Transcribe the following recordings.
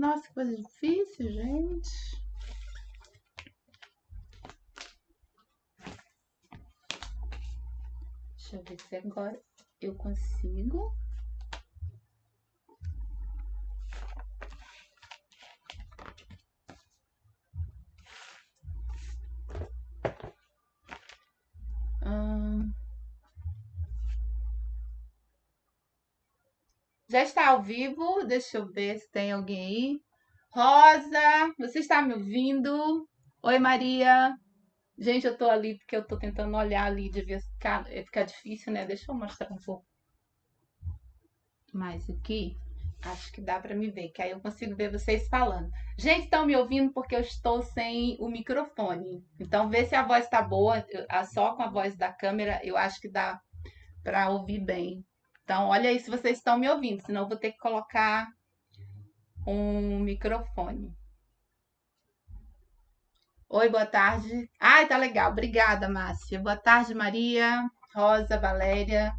Nossa, que coisa difícil, gente. Deixa eu ver se agora eu consigo. Já está ao vivo? Deixa eu ver se tem alguém aí. Rosa, você está me ouvindo? Oi, Maria. Gente, eu tô ali porque eu tô tentando olhar ali, devia ficar difícil, né? Deixa eu mostrar um pouco mais aqui. Acho que dá para me ver, que aí eu consigo ver vocês falando. Gente, estão me ouvindo porque eu estou sem o microfone. Então, vê se a voz está boa. Só com a voz da câmera, eu acho que dá para ouvir bem. Então, olha aí se vocês estão me ouvindo, senão eu vou ter que colocar um microfone. Oi, boa tarde. Ai, tá legal. Obrigada, Márcia. Boa tarde, Maria, Rosa, Valéria.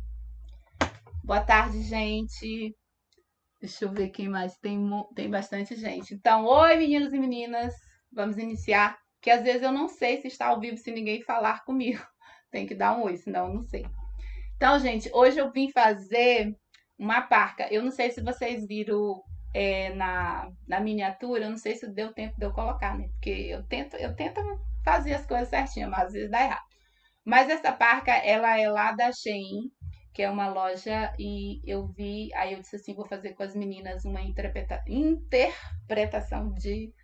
Boa tarde, gente. Deixa eu ver quem mais. Tem bastante gente. Então, oi, meninos e meninas. Vamos iniciar. Que às vezes eu não sei se está ao vivo se ninguém falar comigo. Tem que dar um oi, senão eu não sei. Então, gente, hoje eu vim fazer uma parca. Eu não sei se vocês viram na miniatura, eu não sei se deu tempo de eu colocar, né? Porque eu tento fazer as coisas certinho, mas às vezes dá errado. Mas essa parca, ela é lá da Shein, que é uma loja, e eu vi, aí eu disse assim, vou fazer com as meninas uma interpretação de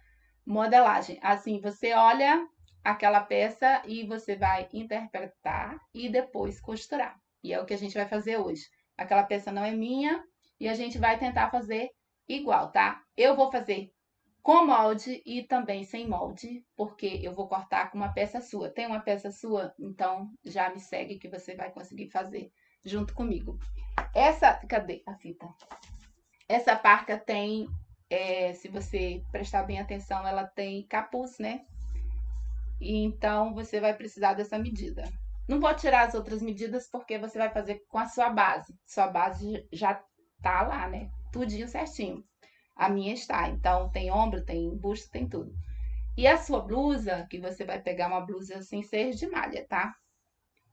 modelagem. Assim, você olha aquela peça e você vai interpretar e depois costurar. E é o que a gente vai fazer hoje. Aquela peça não é minha e a gente vai tentar fazer igual, tá? Eu vou fazer com molde e também sem molde, porque eu vou cortar com uma peça sua. Tem uma peça sua? Então já me segue que você vai conseguir fazer junto comigo. Cadê a fita? Essa parca tem, se você prestar bem atenção, ela tem capuz, né? E então você vai precisar dessa medida. Não vou tirar as outras medidas porque você vai fazer com a sua base. Sua base já tá lá, né? Tudinho certinho. A minha está. Então tem ombro, tem busto, tem tudo. E a sua blusa, que você vai pegar uma blusa sem ser de malha, tá?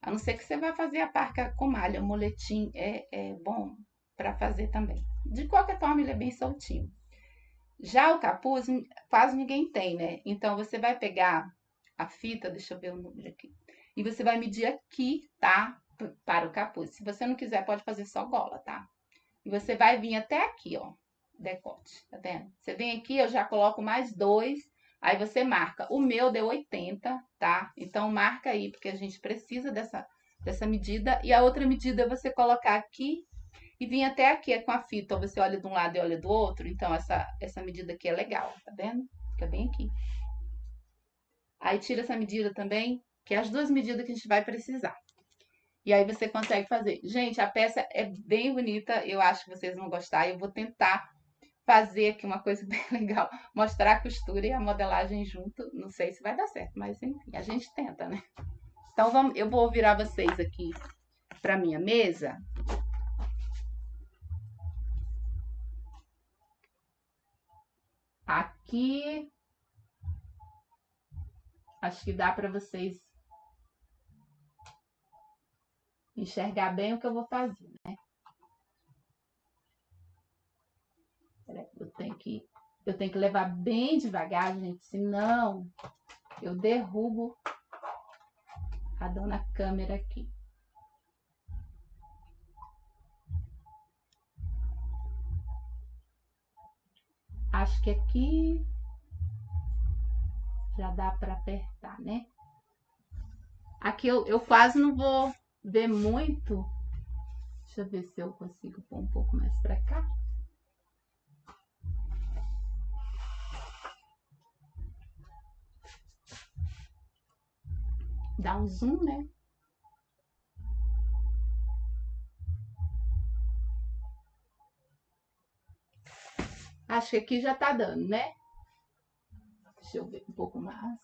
A não ser que você vai fazer a parca com malha, o moletim é bom para fazer também. De qualquer forma, ele é bem soltinho. Já o capuz, quase ninguém tem, né? Então, você vai pegar a fita, deixa eu ver o número aqui, e você vai medir aqui, tá? Para o capuz. Se você não quiser, pode fazer só gola, tá? E você vai vir até aqui, ó, decote, tá vendo? Você vem aqui, eu já coloco mais 2, aí você marca. O meu deu 80, tá? Então, marca aí, porque a gente precisa dessa medida. E a outra medida é você colocar aqui e vir até aqui é com a fita. Ou você olha de um lado e olha do outro. Então, essa medida aqui é legal, tá vendo? Fica bem aqui. Aí, tira essa medida também, que é as duas medidas que a gente vai precisar. E aí você consegue fazer. Gente, a peça é bem bonita. Eu acho que vocês vão gostar. Eu vou tentar fazer aqui uma coisa bem legal. Mostrar a costura e a modelagem junto. Não sei se vai dar certo, mas enfim, a gente tenta, né? Então, eu vou virar vocês aqui para minha mesa. Aqui, acho que dá para vocês enxergar bem o que eu vou fazer, né? Eu tenho que levar bem devagar, gente, senão eu derrubo a dona câmera aqui. Acho que aqui já dá para apertar, né? Aqui eu quase não vou ver muito. Deixa eu ver se eu consigo pôr um pouco mais para cá. Dá um zoom, né? Acho que aqui já tá dando, né? Deixa eu ver um pouco mais.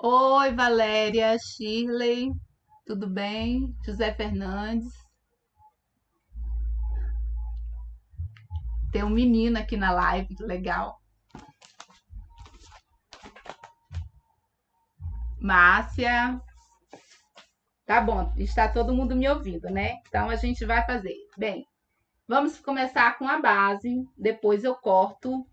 Oi, Valéria, Shirley, tudo bem? José Fernandes. Tem um menino aqui na live, legal. Márcia. Tá bom, está todo mundo me ouvindo, né? Então a gente vai fazer. Bem, vamos começar com a base, depois eu corto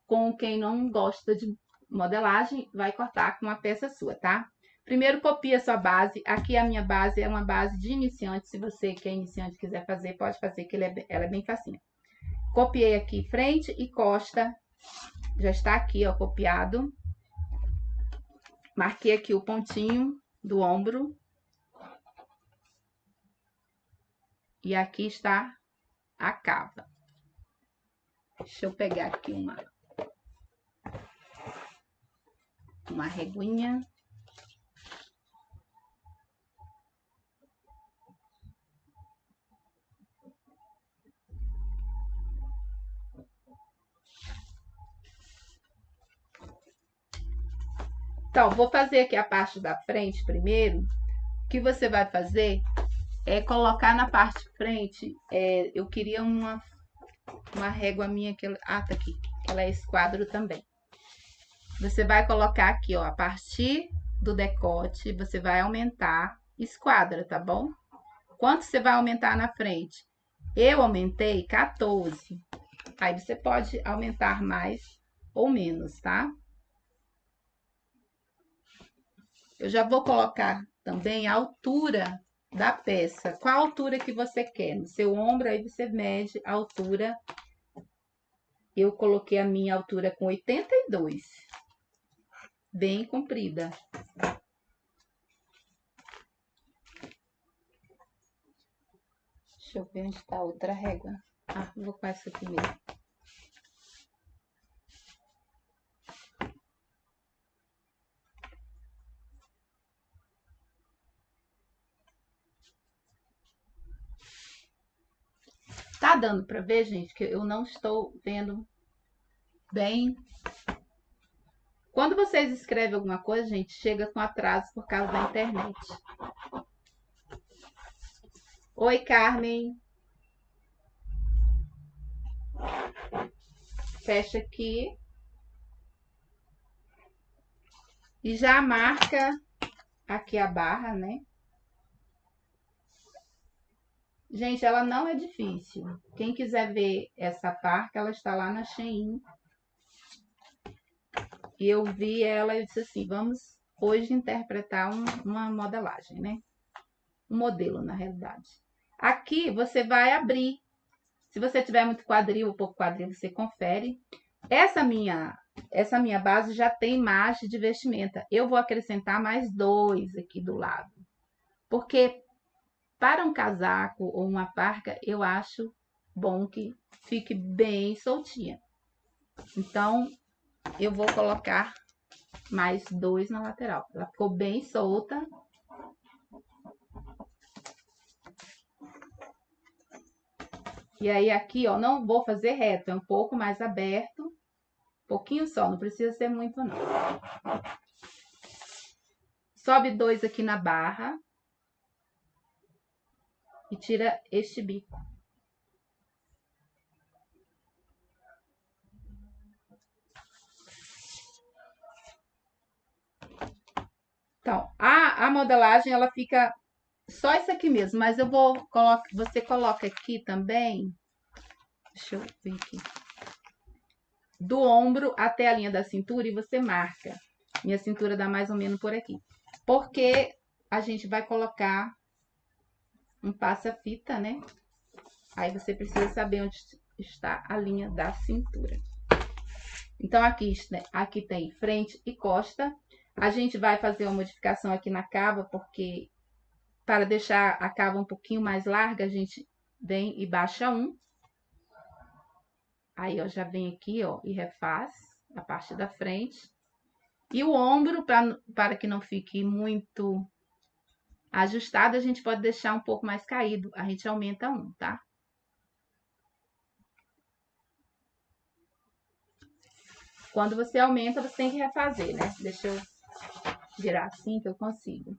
com quem não gosta de modelagem, vai cortar com uma peça sua, tá? Primeiro copia a sua base. Aqui a minha base é uma base de iniciante. Se você que é iniciante quiser fazer, pode fazer, que ela é bem facinha. Copiei aqui frente e costa. Já está aqui, ó, copiado. Marquei aqui o pontinho do ombro. E aqui está a cava. Deixa eu pegar aqui uma reguinha. Então, vou fazer aqui a parte da frente primeiro. O que você vai fazer é colocar na parte de frente. Eu queria uma régua minha que tá aqui. Ela é esquadro também. Você vai colocar aqui, ó, a partir do decote, você vai aumentar esquadra, tá bom? Quanto você vai aumentar na frente? Eu aumentei 14. Aí você pode aumentar mais ou menos, tá? Eu já vou colocar também a altura da peça. Qual a altura que você quer? No seu ombro, aí você mede a altura. Eu coloquei a minha altura com 82. Bem comprida. Deixa eu ver onde está a outra régua. Ah, vou com essa aqui mesmo. Tá dando para ver, gente, que eu não estou vendo bem. Quando vocês escrevem alguma coisa, gente, chega com atraso por causa da internet. Oi, Carmen. Fecha aqui. E já marca aqui a barra, né? Gente, ela não é difícil. Quem quiser ver essa parca, ela está lá na Shein. E eu vi ela e disse assim, vamos hoje interpretar uma modelagem, né? Um modelo, na realidade. Aqui você vai abrir. Se você tiver muito quadril ou pouco quadril, você confere. Essa minha base já tem margem de vestimenta. Eu vou acrescentar mais 2 aqui do lado. Porque para um casaco ou uma parca, eu acho bom que fique bem soltinha. Então, eu vou colocar mais 2 na lateral. Ela ficou bem solta. E aí, aqui, ó, não vou fazer reto, é um pouco mais aberto. Um pouquinho só, não precisa ser muito, não. Sobe 2 aqui na barra. E tira este bico. Então, a modelagem, ela fica só isso aqui mesmo, mas eu vou colocar, você coloca aqui também, deixa eu ver aqui, do ombro até a linha da cintura e você marca. Minha cintura dá mais ou menos por aqui. Porque a gente vai colocar um passa-fita, né? Aí você precisa saber onde está a linha da cintura. Então, aqui tem frente e costa. A gente vai fazer uma modificação aqui na cava, porque para deixar a cava um pouquinho mais larga, a gente vem e baixa 1. Aí, ó, já vem aqui, ó, e refaz a parte da frente. E o ombro, para que não fique muito ajustado, a gente pode deixar um pouco mais caído. A gente aumenta 1, tá? Quando você aumenta, você tem que refazer, né? Deixa eu virar assim que eu consigo.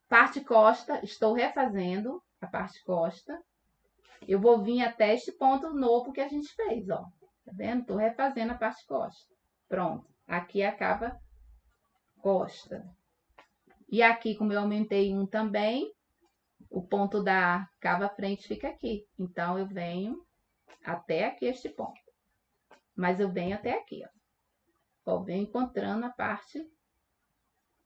Parte costa, estou refazendo a parte costa. Eu vou vir até este ponto novo que a gente fez, ó. Tá vendo? Tô refazendo a parte costa. Pronto. Aqui acaba costa. E aqui, como eu aumentei um também, o ponto da cava frente fica aqui. Então, eu venho até aqui este ponto. Mas eu venho até aqui, ó. Ó, venho encontrando a parte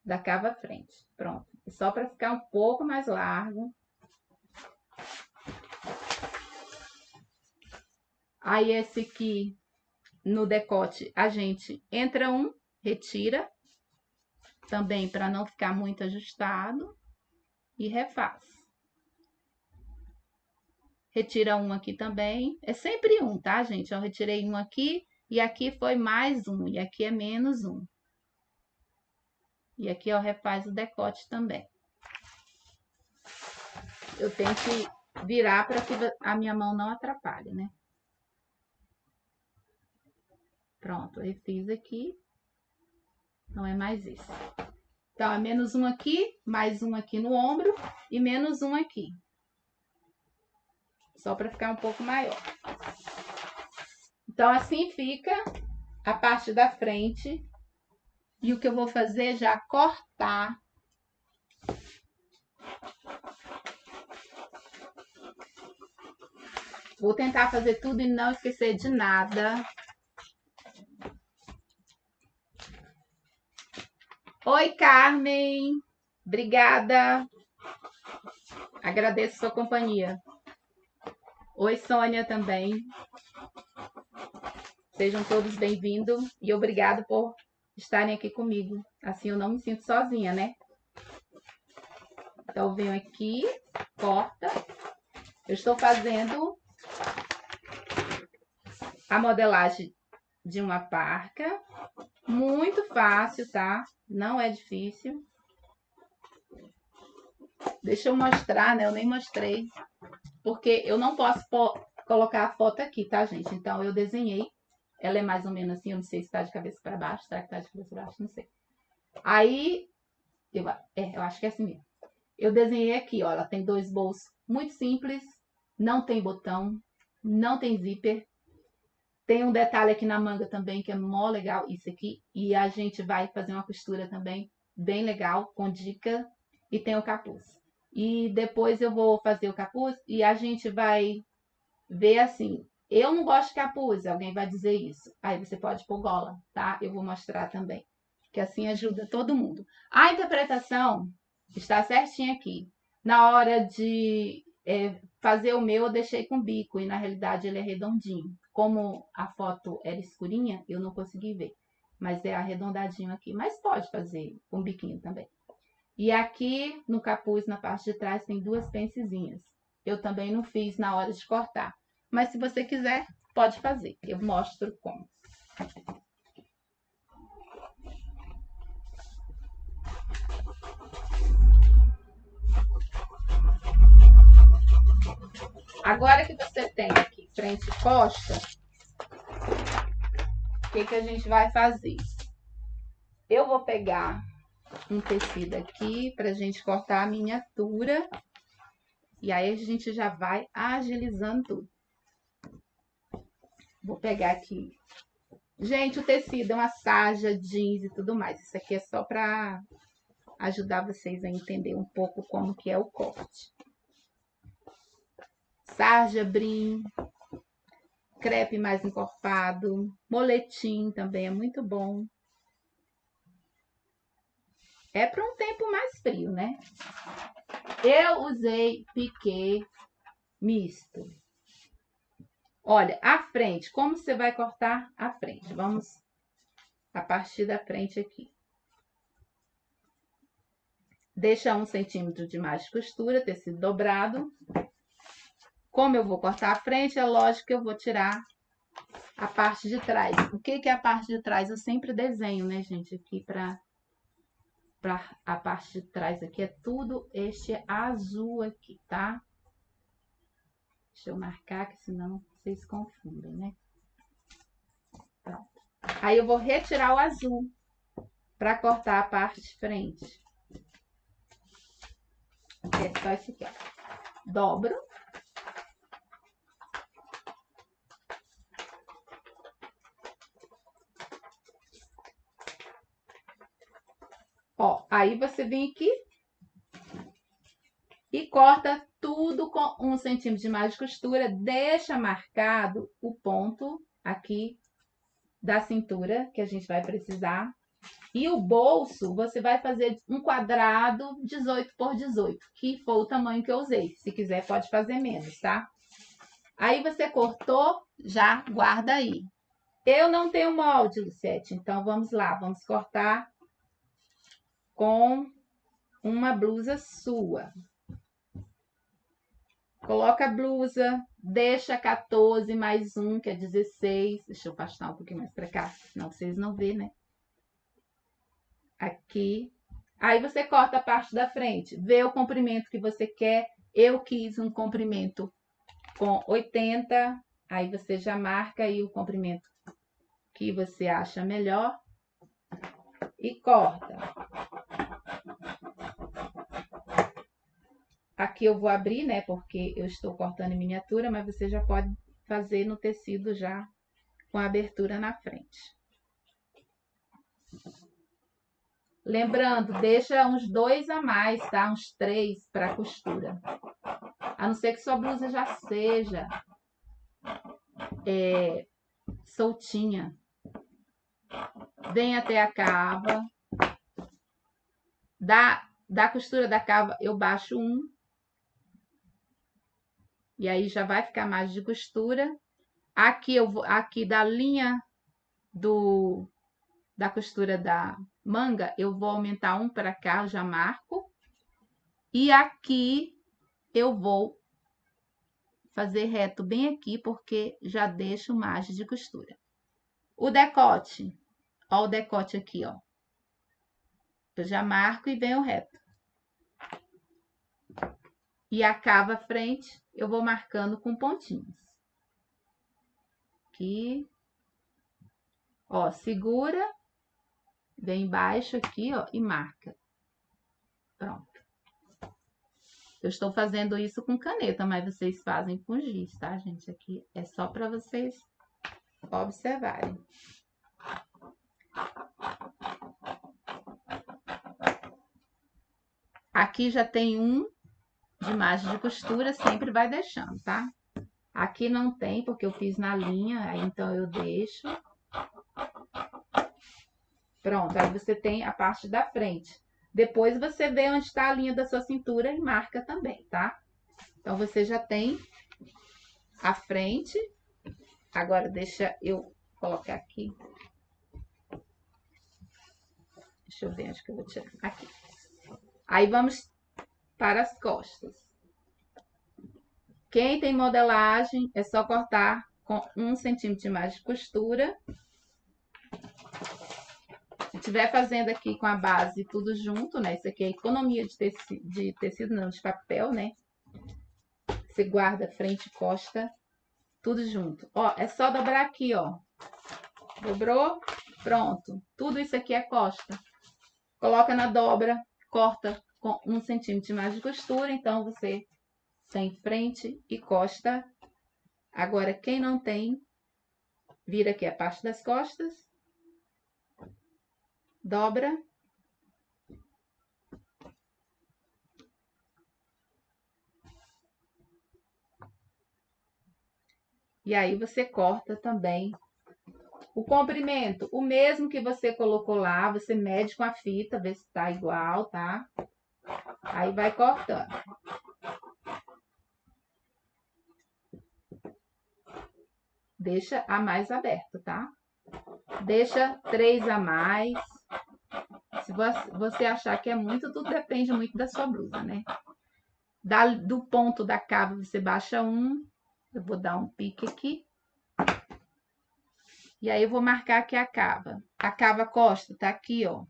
da cava frente. Pronto. Só para ficar um pouco mais largo. Aí, esse aqui, no decote, a gente entra um, retira. Também para não ficar muito ajustado. E refaz. Retira um aqui também. É sempre um, tá, gente? Eu retirei um aqui. E aqui foi mais um. E aqui é menos um. E aqui, ó, refaz o decote também. Eu tenho que virar para que a minha mão não atrapalhe, né? Pronto, eu fiz aqui. Não é mais isso. Então, é menos um aqui, mais um aqui no ombro e menos um aqui. Só para ficar um pouco maior. Então, assim fica a parte da frente. E o que eu vou fazer é já cortar. Vou tentar fazer tudo e não esquecer de nada. Oi, Carmen. Obrigada. Agradeço sua companhia. Oi, Sônia também. Sejam todos bem-vindos e obrigado por estarem aqui comigo. Assim eu não me sinto sozinha, né? Então, eu venho aqui, corta. Eu estou fazendo a modelagem de uma parca. Muito fácil, tá? Não é difícil. Deixa eu mostrar, né? Eu nem mostrei. Porque eu não posso colocar a foto aqui, tá, gente? Então, eu desenhei. Ela é mais ou menos assim. Eu não sei se tá de cabeça para baixo. Será que tá de cabeça para baixo? Não sei. Aí, eu acho que é assim mesmo. Eu desenhei aqui, ó. Ela tem 2 bolsos muito simples. Não tem botão. Não tem zíper. Tem um detalhe aqui na manga também, que é mó legal, isso aqui. E a gente vai fazer uma costura também bem legal, com dica. E tem o capuz. E depois eu vou fazer o capuz e a gente vai ver assim. Eu não gosto de capuz, alguém vai dizer isso. Aí você pode pôr gola, tá? Eu vou mostrar também. Que assim ajuda todo mundo. A interpretação está certinha aqui. Na hora de fazer o meu, eu deixei com bico. E na realidade ele é redondinho. Como a foto era escurinha, eu não consegui ver. Mas é arredondadinho aqui. Mas pode fazer com biquinho também. E aqui no capuz, na parte de trás, tem 2 pencezinhas. Eu também não fiz na hora de cortar. Mas se você quiser, pode fazer. Eu mostro como. Agora que você tem aqui frente e costa, o que a gente vai fazer? Eu vou pegar um tecido aqui pra gente cortar a miniatura. E aí a gente já vai agilizando tudo. Vou pegar aqui. Gente, o tecido é uma sarja, jeans e tudo mais. Isso aqui é só pra ajudar vocês a entender um pouco como que é o corte. Sarja, brim, crepe mais encorpado, moletim também é muito bom. É para um tempo mais frio, né? Eu usei piquê misto. Olha, a frente, como você vai cortar a frente? Vamos a partir da frente aqui. Deixa 1 centímetro de mais de costura, tecido dobrado. Como eu vou cortar a frente, é lógico que eu vou tirar a parte de trás. O que é a parte de trás? Eu sempre desenho, né, gente? Aqui para a parte de trás aqui é tudo este azul aqui, tá? Deixa eu marcar, que senão vocês confundem, né? Pronto. Aí eu vou retirar o azul. para cortar a parte de frente. É só isso aqui, ó. Dobro. Ó, aí você vem aqui e corta tudo com 1 centímetro de mais de costura. Deixa marcado o ponto aqui da cintura, que a gente vai precisar. E o bolso, você vai fazer um quadrado 18 por 18, que foi o tamanho que eu usei. Se quiser, pode fazer menos, tá? Aí você cortou, já guarda aí. Eu não tenho molde, Luciete, então vamos lá. Vamos cortar com uma blusa sua. Coloca a blusa, deixa 14 mais 1, que é 16. Deixa eu afastar um pouquinho mais pra cá, senão vocês não vê, né? Aqui. Aí você corta a parte da frente, vê o comprimento que você quer. Eu quis um comprimento com 80, aí você já marca aí o comprimento que você acha melhor e corta. Aqui eu vou abrir, né, porque eu estou cortando em miniatura, mas você já pode fazer no tecido já com a abertura na frente. Lembrando, deixa uns 2 a mais, tá? Uns 3 para costura. A não ser que sua blusa já seja soltinha. Vem até a cava. Da costura da cava eu baixo 1. E aí já vai ficar mais de costura. Aqui eu vou, aqui da linha da costura da manga, eu vou aumentar 1 para cá, eu já marco. E aqui eu vou fazer reto bem aqui, porque já deixo margem de costura. O decote, ó o decote aqui, ó. Eu já marco e venho reto. E a cava frente, eu vou marcando com pontinhos. Aqui. Ó, segura, vem embaixo aqui, ó, e marca. Pronto. Eu estou fazendo isso com caneta, mas vocês fazem com giz, tá, gente? Aqui é só para vocês observarem. Aqui já tem um de margem de costura, sempre vai deixando, tá? Aqui não tem, porque eu fiz na linha, aí então eu deixo. Pronto, aí você tem a parte da frente. Depois você vê onde está a linha da sua cintura e marca também, tá? Então, você já tem a frente. Agora, deixa eu colocar aqui. Deixa eu ver, acho que eu vou tirar. Aqui. Aí, vamos para as costas. Quem tem modelagem, é só cortar com 1 centímetro de mais de costura. Se estiver fazendo aqui com a base tudo junto, né? Isso aqui é economia de tecido, não, de papel, né? Você guarda frente e costa, tudo junto. Ó, é só dobrar aqui, ó. Dobrou, pronto. Tudo isso aqui é costa. Coloca na dobra, corta com 1 centímetro de mais de costura. Então, você tem frente e costa. Agora, quem não tem, vira aqui a parte das costas. Dobra. E aí, você corta também o comprimento. O mesmo que você colocou lá, você mede com a fita, vê se tá igual, tá? Aí, vai cortando. Deixa a mais aberta, tá? Deixa 3 a mais. Se você achar que é muito, tudo depende muito da sua blusa, né? Do ponto da cava, você baixa 1. Eu vou dar um pique aqui. E aí, eu vou marcar aqui a cava. A cava costa tá aqui, ó.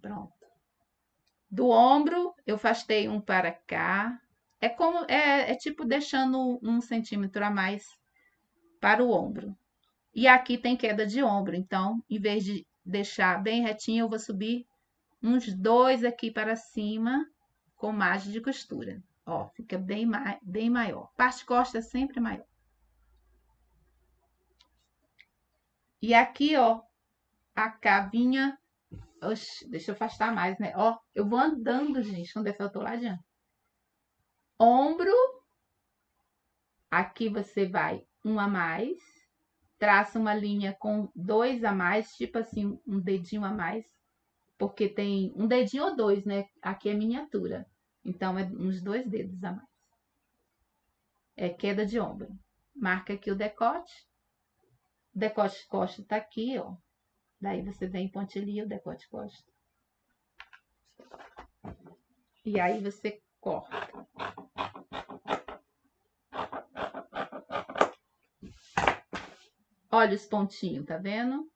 Pronto. Do ombro, eu afastei 1 para cá. É tipo deixando 1 centímetro a mais para o ombro. E aqui tem queda de ombro, então, em vez de deixar bem retinho, eu vou subir uns 2 aqui para cima com margem de costura. Ó, fica bem maior. Parte costa sempre maior. E aqui, ó, a cavinha. Oxe, deixa eu afastar mais, né? Ó, eu vou andando, gente, quando eu tô lá adiante. Ombro. Aqui você vai um a mais. Traça uma linha com 2 a mais, tipo assim, um dedinho a mais. Porque tem um dedinho ou 2, né? Aqui é miniatura. Então, é uns 2 dedos a mais. É queda de ombro. Marca aqui o decote. O decote costa tá aqui, ó. Daí você vem pontilha o decote costa. E aí você corta. Olha os pontinhos, tá vendo?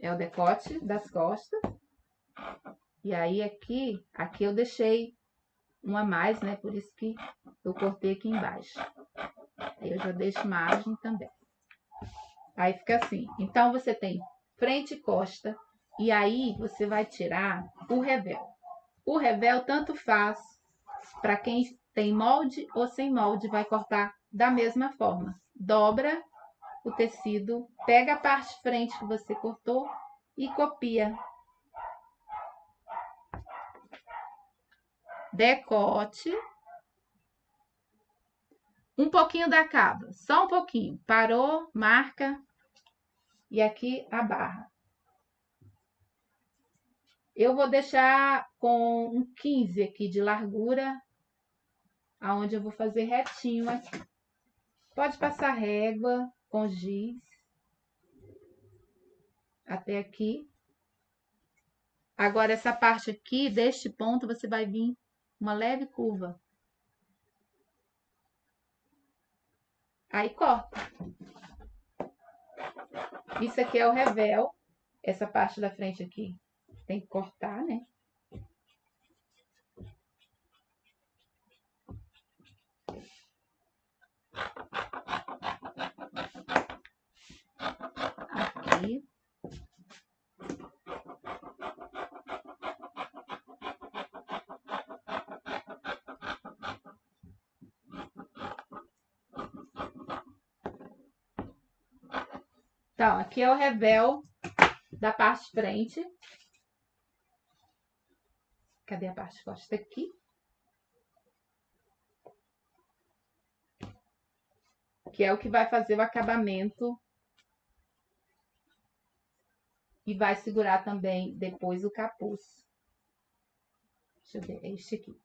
É o decote das costas. E aí aqui eu deixei um a mais, né? Por isso que eu cortei aqui embaixo. Aí eu já deixo margem também. Aí fica assim. Então, você tem frente e costa. E aí, você vai tirar o revel. O revel tanto faz para quem tem molde ou sem molde, vai cortar da mesma forma. Dobra o tecido, pega a parte frente que você cortou e copia. Decote. Um pouquinho da cava, só um pouquinho. Parou, marca. E aqui a barra. Eu vou deixar com um 15 aqui de largura, aonde eu vou fazer retinho aqui. Pode passar régua com giz até aqui. Agora, essa parte aqui, deste ponto, você vai vir uma leve curva. Aí, corta. Isso aqui é o revel. Essa parte da frente aqui tem que cortar, né? Aqui. Então, aqui é o revel da parte frente. Cadê a parte costa aqui? Que é o que vai fazer o acabamento e vai segurar também depois o capuz. Deixa eu ver, é este aqui.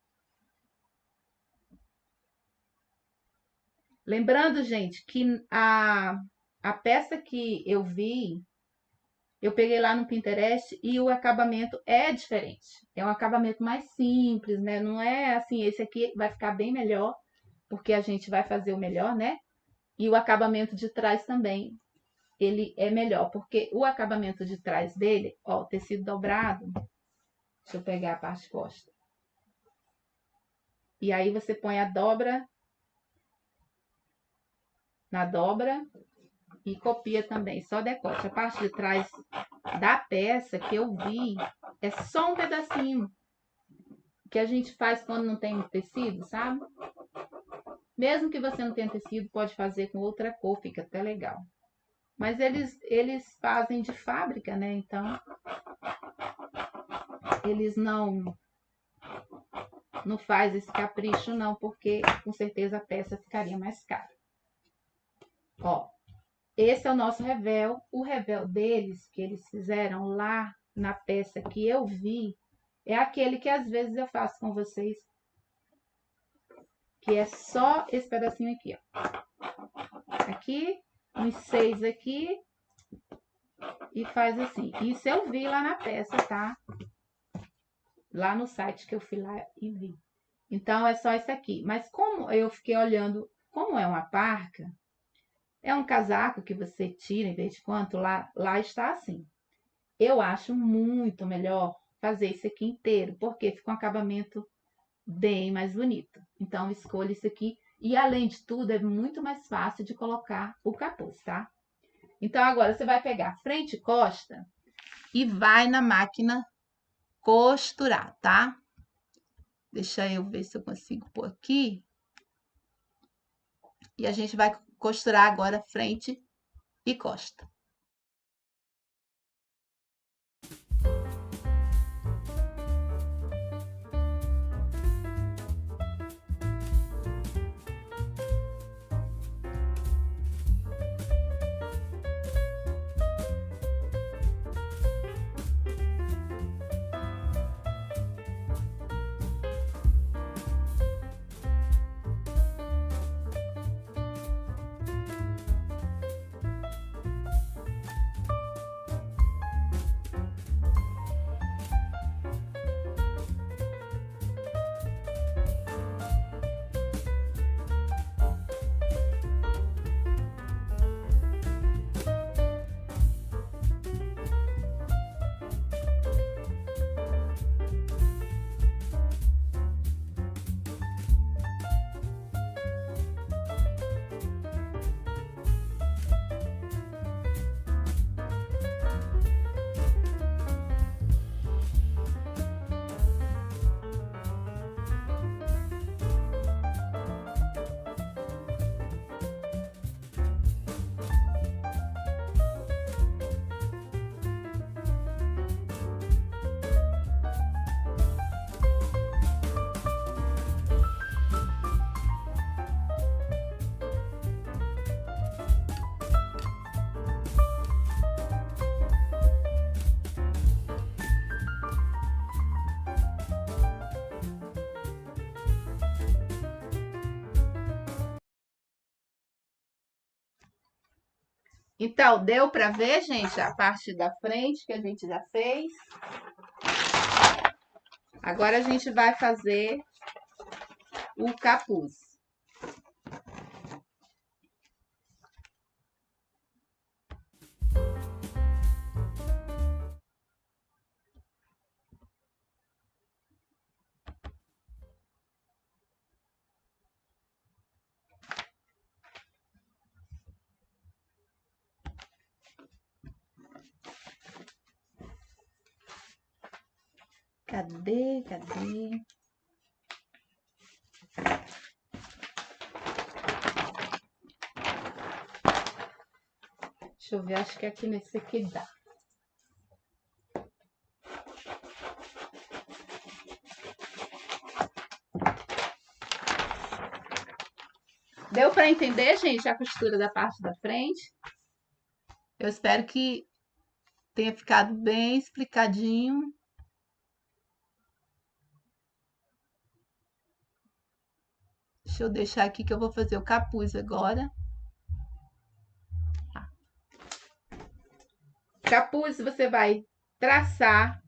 Lembrando, gente, que a peça que eu vi, eu peguei lá no Pinterest e o acabamento é diferente. É um acabamento mais simples, né? Não é assim, esse aqui vai ficar bem melhor, porque a gente vai fazer o melhor, né? E o acabamento de trás também, ele é melhor, porque o acabamento de trás dele, ó, tecido dobrado. Deixa eu pegar a parte costa. E aí você põe a dobra na dobra e copia também, só decote. A parte de trás da peça que eu vi é só um pedacinho que a gente faz quando não tem tecido, sabe? Mesmo que você não tenha tecido, pode fazer com outra cor, fica até legal. Mas eles fazem de fábrica, né? Então, eles não faz esse capricho não, porque com certeza a peça ficaria mais cara. Ó, esse é o nosso revel. O revel deles, que eles fizeram lá na peça que eu vi, é aquele que às vezes eu faço com vocês, que é só esse pedacinho aqui, ó. Aqui, uns 6 aqui, e faz assim. Isso eu vi lá na peça, tá? Lá no site que eu fui lá e vi. Então, é só isso aqui. Mas como eu fiquei olhando, como é uma parca, é um casaco que você tira em vez de quanto, lá está assim. Eu acho muito melhor fazer isso aqui inteiro, porque fica um acabamento bem mais bonito. Então, escolha isso aqui. E, além de tudo, é muito mais fácil de colocar o capuz, tá? Então, agora você vai pegar frente e costa e vai na máquina costurar, tá? Deixa eu ver se eu consigo pôr aqui. E a gente vai costurar agora frente e costa. Então, deu para ver, gente, a parte da frente que a gente já fez. Agora a gente vai fazer o capuz. Cadê? Deixa eu ver, acho que aqui nesse aqui dá. Deu para entender, gente, a costura da parte da frente? Eu espero que tenha ficado bem explicadinho. Deixa eu deixar aqui que eu vou fazer o capuz agora. Capuz, você vai traçar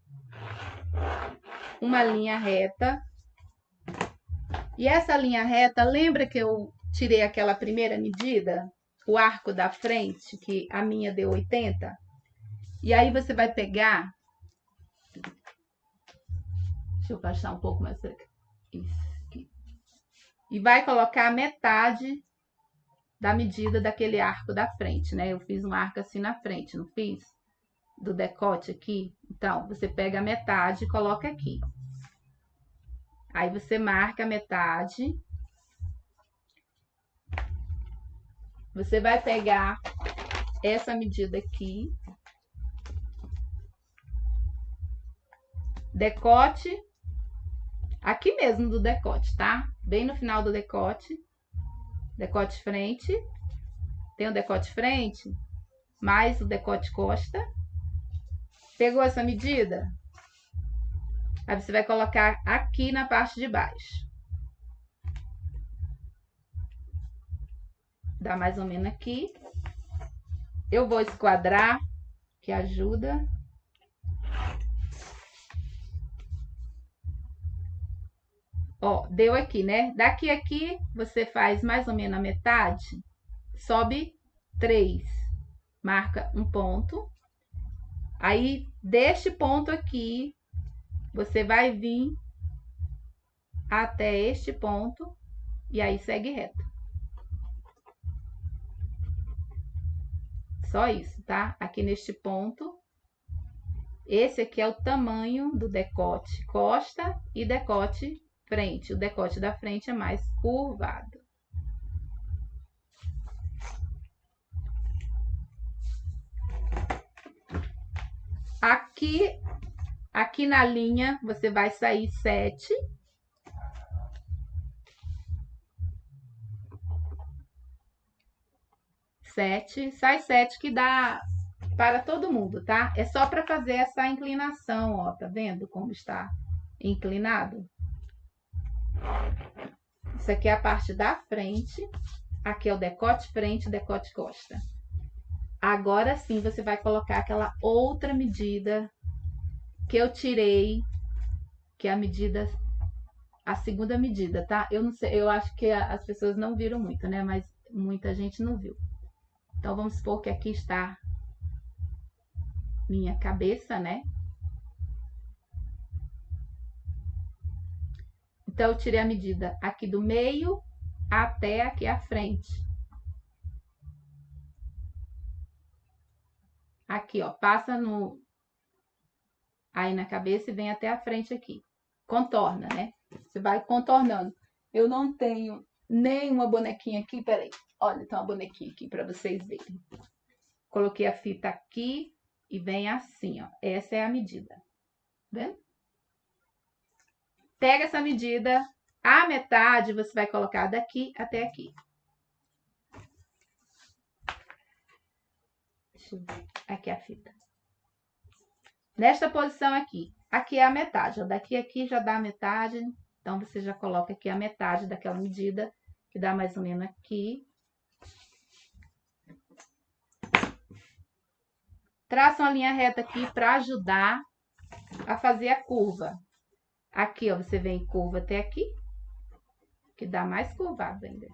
uma linha reta. E essa linha reta, lembra que eu tirei aquela primeira medida? O arco da frente, que a minha deu 80? E aí você vai pegar... Deixa eu baixar um pouco mais isso aqui. E vai colocar metade da medida daquele arco da frente, né? Eu fiz um arco assim na frente, não fiz? Do decote aqui. Então, você pega a metade e coloca aqui. Aí você marca a metade. Você vai pegar essa medida aqui. Decote. Aqui mesmo do decote, tá? Bem no final do decote. Decote frente. Tem o decote frente, mais o decote costa. Pegou essa medida? Aí você vai colocar aqui na parte de baixo. Dá mais ou menos aqui. Eu vou esquadrar, que ajuda. Ó, deu aqui, né? Daqui a aqui, você faz mais ou menos a metade. Sobe 3. Marca um ponto. Aí, deste ponto aqui, você vai vir até este ponto. E aí, segue reto. Só isso, tá? Aqui neste ponto. Esse aqui é o tamanho do decote costa e decote frente. O decote da frente é mais curvado. Aqui na linha, você vai sair 7. Sai 7 que dá para todo mundo, tá? É só para fazer essa inclinação, ó, tá vendo como está inclinado? Isso aqui é a parte da frente, aqui é o decote frente, decote costa. Agora sim, você vai colocar aquela outra medida que eu tirei, que é a segunda medida, tá? Eu não sei, eu acho que as pessoas não viram muito, né? Mas muita gente não viu. Então, vamos supor que aqui está minha cabeça, né? Então, eu tirei a medida aqui do meio até aqui à frente. Aqui, ó, passa aí na cabeça e vem até a frente aqui. Contorna, né? Você vai contornando. Eu não tenho nenhuma bonequinha aqui, peraí. Olha, tem uma bonequinha aqui para vocês verem. Coloquei a fita aqui e vem assim, ó. Essa é a medida. Tá vendo? Pega essa medida, a metade você vai colocar daqui até aqui. Deixa eu ver. Aqui a fita. Nesta posição aqui. Aqui é a metade. Ó. Daqui a aqui já dá a metade. Então, você já coloca aqui a metade daquela medida, que dá mais ou menos aqui. Traça uma linha reta aqui para ajudar a fazer a curva. Aqui, ó, você vem curva até aqui, que dá mais curvado ainda.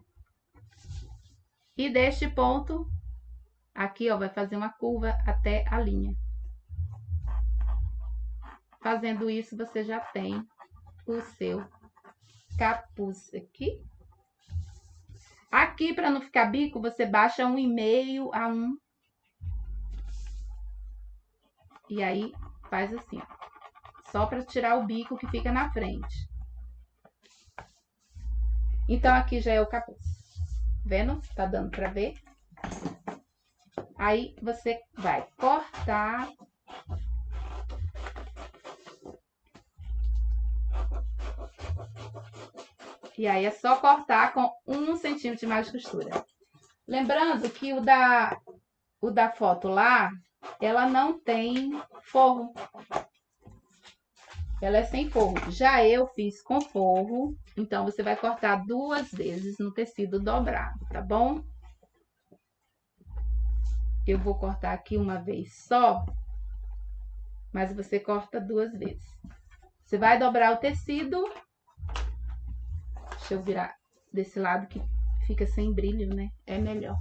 E deste ponto, aqui, ó, vai fazer uma curva até a linha. Fazendo isso, você já tem o seu capuz aqui. Aqui, para não ficar bico, você baixa 1,5 a 1. E aí, faz assim, ó. Só para tirar o bico que fica na frente. Então, aqui já é o capuz. Vendo? Tá dando para ver? Aí, você vai cortar. E aí, é só cortar com 1 centímetro de margem de costura. Lembrando que o da foto lá, ela não tem forro. Ela é sem forro. Já eu fiz com forro, então você vai cortar 2 vezes no tecido dobrado, tá bom? Eu vou cortar aqui uma vez só, mas você corta 2 vezes. Você vai dobrar o tecido. Deixa eu virar desse lado que fica sem brilho, né? É melhor.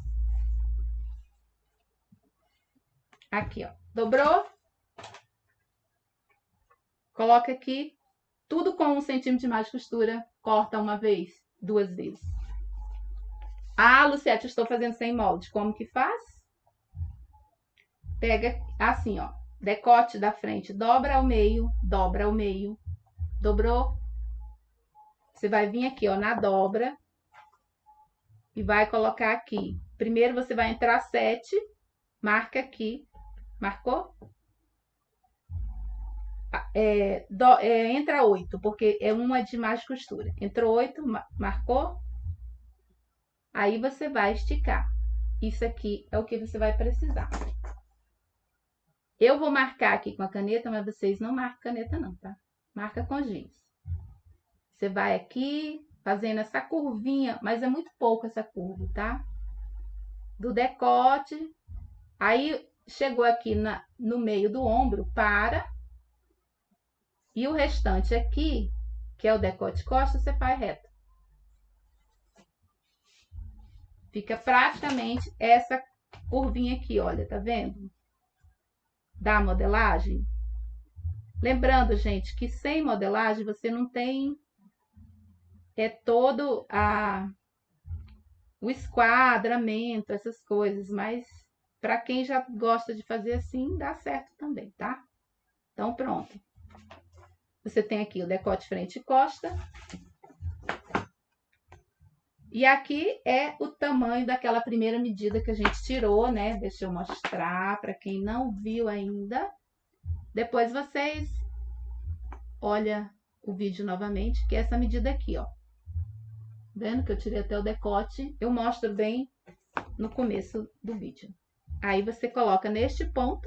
Aqui, ó. Dobrou? Coloca aqui, tudo com 1 centímetro de margem de costura, corta uma vez, 2 vezes. Ah, Luciete, eu estou fazendo sem molde. Como que faz? Pega assim, ó, decote da frente, dobra ao meio, dobrou? Você vai vir aqui, ó, na dobra e vai colocar aqui. Primeiro você vai entrar 7, marca aqui, marcou? Entra 8, porque é uma de margem de costura. Entrou 8, marcou? Aí você vai esticar. Isso aqui é o que você vai precisar. Eu vou marcar aqui com a caneta, mas vocês não marcam caneta não, tá? Marca com giz. Você vai aqui fazendo essa curvinha, mas é muito pouco essa curva, tá? Do decote. Aí, chegou aqui no meio do ombro, para. E o restante aqui, que é o decote costa, você faz reto. Fica praticamente essa curvinha aqui, olha, tá vendo? Da modelagem. Lembrando, gente, que sem modelagem você não tem todo o esquadramento, essas coisas, mas para quem já gosta de fazer assim, dá certo também, tá? Então, pronto. Você tem aqui o decote frente e costa. E aqui é o tamanho daquela primeira medida que a gente tirou, né? Deixa eu mostrar para quem não viu ainda. Depois vocês olham o vídeo novamente, que é essa medida aqui, ó. Vendo que eu tirei até o decote? Eu mostro bem no começo do vídeo. Aí você coloca neste ponto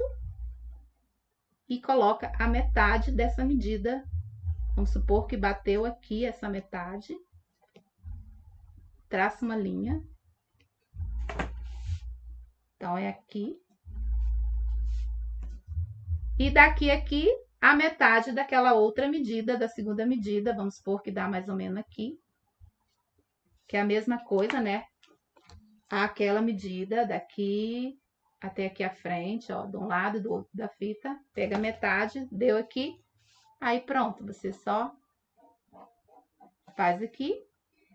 e coloca a metade dessa medida. Vamos supor que bateu aqui essa metade. Traça uma linha. Então, é aqui. E daqui aqui, a metade daquela outra medida, da segunda medida. Vamos supor que dá mais ou menos aqui. Que é a mesma coisa, né? Aquela medida daqui até aqui à frente, ó, de um lado e do outro da fita. Pega a metade, deu aqui. Aí, pronto. Você só faz aqui.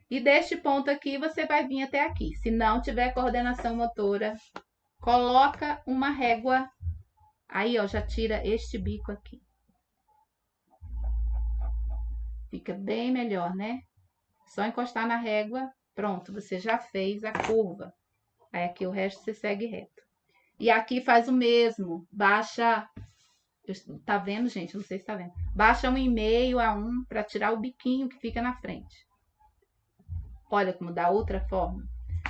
E deste ponto aqui, você vai vir até aqui. Se não tiver coordenação motora, coloca uma régua. Aí, ó, já tira este bico aqui. Fica bem melhor, né? Só encostar na régua, pronto, você já fez a curva. Aí, aqui o resto você segue reto. E aqui faz o mesmo. Baixa... Tá vendo, gente? Não sei se tá vendo. Baixa 1,5 a 1 para tirar o biquinho que fica na frente. Olha como dá outra forma.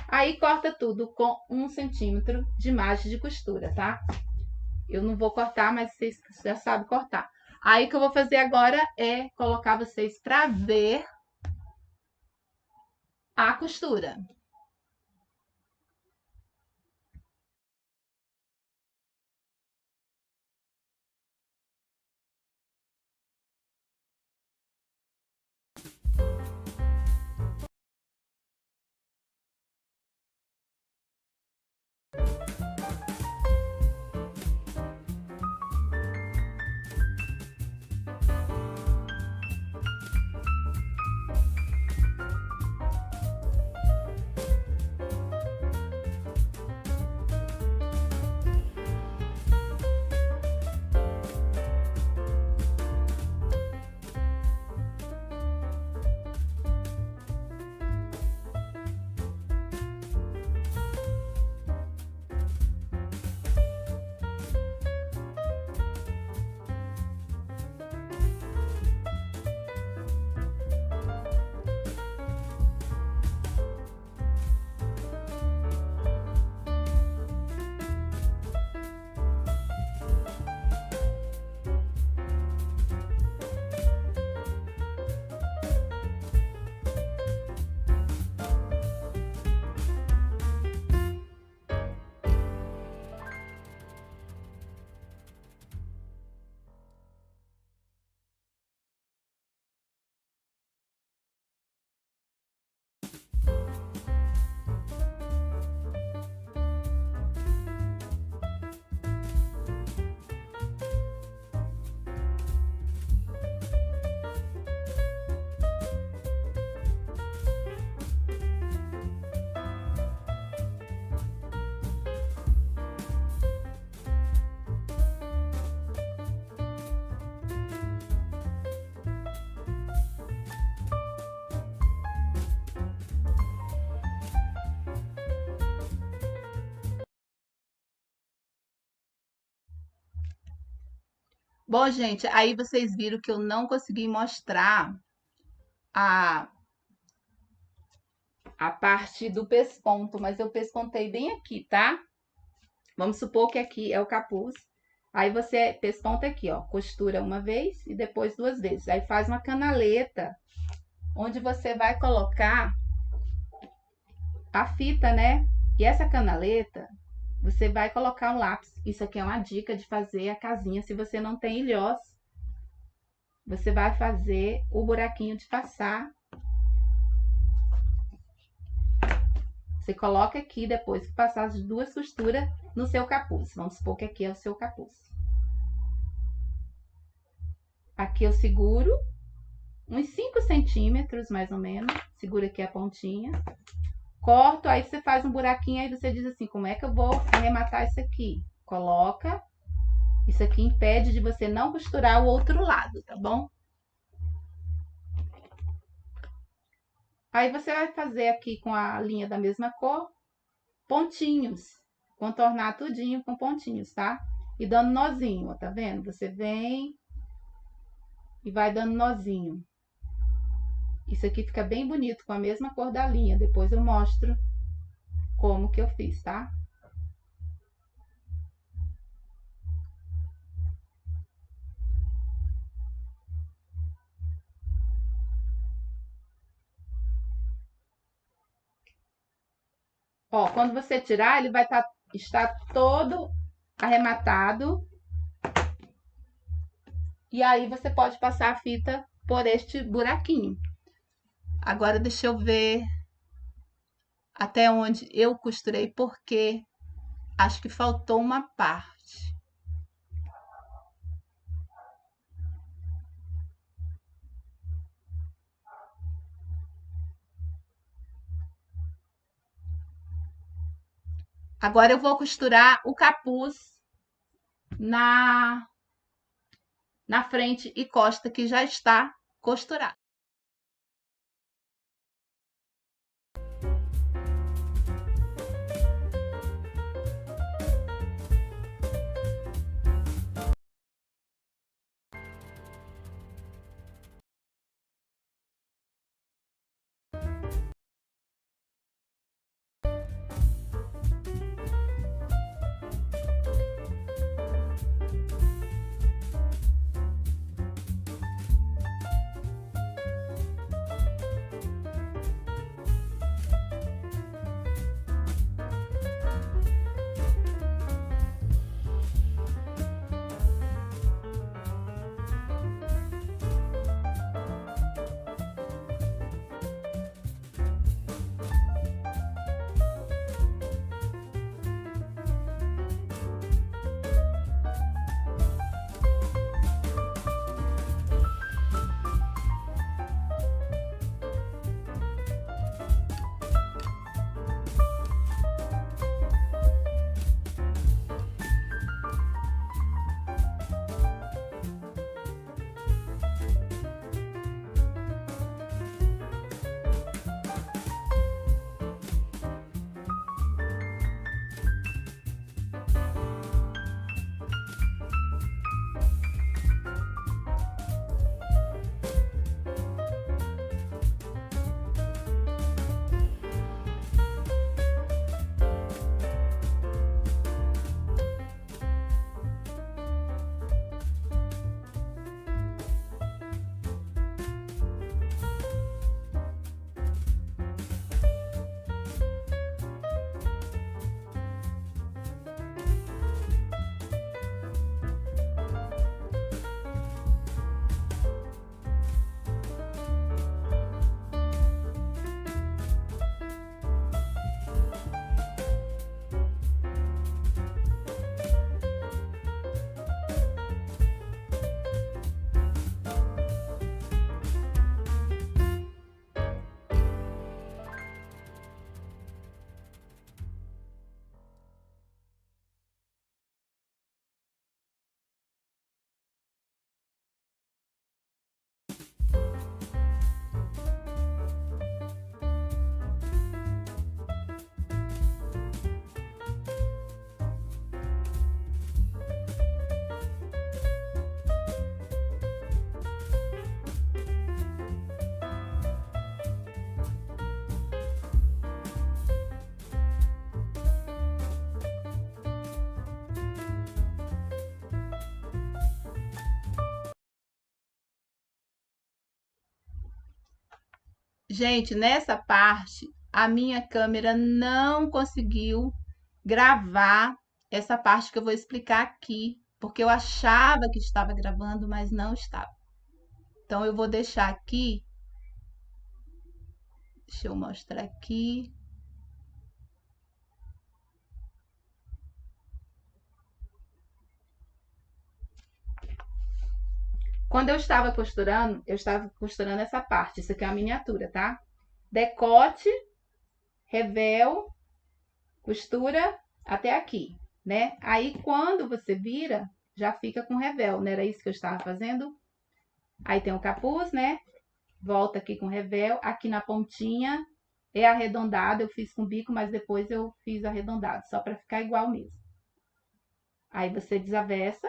Aí, corta tudo com 1 centímetro de margem de costura, tá? Eu não vou cortar, mas vocês já sabem cortar. Aí, o que eu vou fazer agora é colocar vocês para ver a costura. Bom, gente, aí vocês viram que eu não consegui mostrar a parte do pesponto, mas eu pespontei bem aqui, tá? Vamos supor que aqui é o capuz. Aí você pesponta aqui, ó, costura uma vez e depois 2 vezes. Aí faz uma canaleta, onde você vai colocar a fita, né? E essa canaleta, você vai colocar um lápis. Isso aqui é uma dica de fazer a casinha. Se você não tem ilhós, você vai fazer o buraquinho de passar. Você coloca aqui, depois que passar as 2 costuras, no seu capuz. Vamos supor que aqui é o seu capuz. Aqui eu seguro uns 5 centímetros, mais ou menos. Segura aqui a pontinha. Corto, aí você faz um buraquinho, aí você diz assim, como é que eu vou arrematar isso aqui? Coloca. Isso aqui impede de você não costurar o outro lado, tá bom? Aí você vai fazer aqui com a linha da mesma cor, pontinhos. Contornar tudinho com pontinhos, tá? E dando nozinho, ó, tá vendo? Você vem e vai dando nozinho. Isso aqui fica bem bonito com a mesma cor da linha. Depois eu mostro como que eu fiz, tá? Ó, quando você tirar, ele vai estar todo arrematado. E aí você pode passar a fita por este buraquinho. Agora deixa eu ver até onde eu costurei, porque acho que faltou uma parte. Agora eu vou costurar o capuz na frente e costa, que já está costurado. Gente, nessa parte, a minha câmera não conseguiu gravar essa parte que eu vou explicar aqui, porque eu achava que estava gravando, mas não estava. Então, eu vou deixar aqui. Deixa eu mostrar aqui. Quando eu estava costurando essa parte. Isso aqui é uma miniatura, tá? Decote, revel, costura até aqui, né? Aí, quando você vira, já fica com revel, não era isso que eu estava fazendo? Aí tem o capuz, né? Volta aqui com revel, aqui na pontinha é arredondado, eu fiz com bico, mas depois eu fiz arredondado, só para ficar igual mesmo. Aí você desavessa,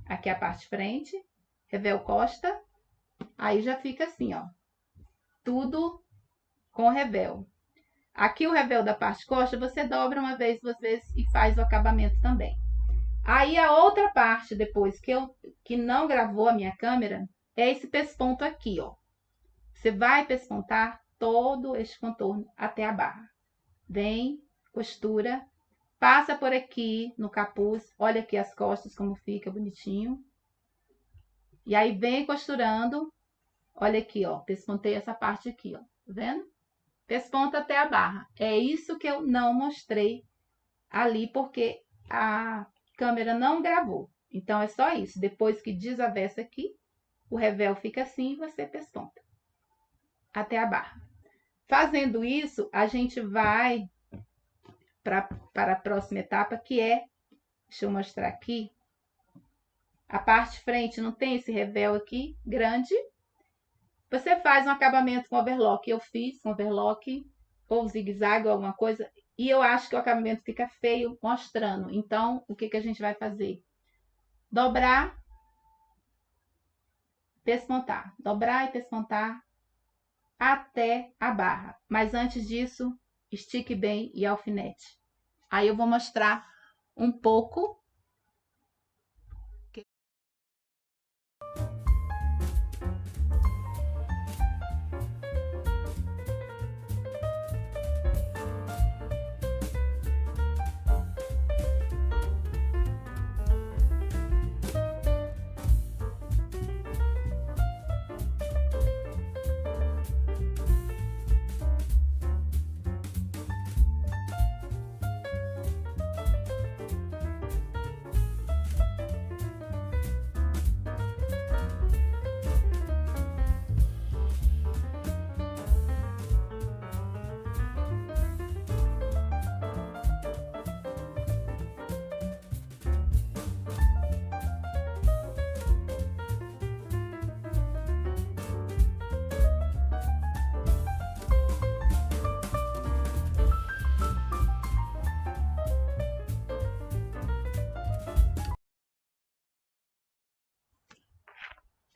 aqui a parte frente, revel costa, aí já fica assim, ó, tudo com revel. Aqui o revel da parte costa, você dobra uma vez, duas vezes e faz o acabamento também. Aí a outra parte, depois que não gravou a minha câmera, é esse pesponto aqui, ó. Você vai pespontar todo este contorno até a barra. Vem, costura, passa por aqui no capuz, olha aqui as costas como fica bonitinho. E aí vem costurando, olha aqui, ó, pespontei essa parte aqui, ó, tá vendo? Pesponta até a barra. É isso que eu não mostrei ali, porque a câmera não gravou. Então, é só isso. Depois que desavessa aqui, o revel fica assim e você pesponta até a barra. Fazendo isso, a gente vai para a próxima etapa, que é, deixa eu mostrar aqui, a parte frente não tem esse revel aqui, grande. Você faz um acabamento com overlock. Eu fiz com overlock, ou zigue-zague, ou alguma coisa, e eu acho que o acabamento fica feio mostrando. Então, o que a gente vai fazer? Dobrar, pespontar. Dobrar e pespontar até a barra. Mas antes disso, estique bem e alfinete. Aí eu vou mostrar um pouco.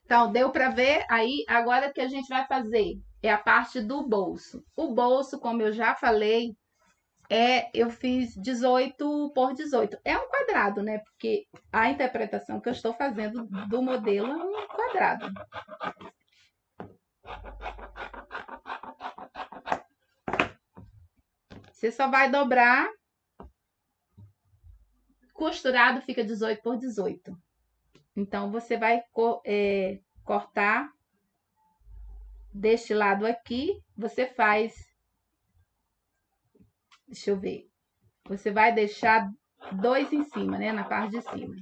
Então, deu para ver? Aí, agora que a gente vai fazer é a parte do bolso. O bolso, como eu já falei, eu fiz 18 por 18. É um quadrado, né? Porque a interpretação que eu estou fazendo do modelo é um quadrado. Você só vai dobrar, costurado fica 18 por 18. Então, você vai cortar deste lado aqui, você faz, deixa eu ver, você vai deixar 2 em cima, né, na parte de cima.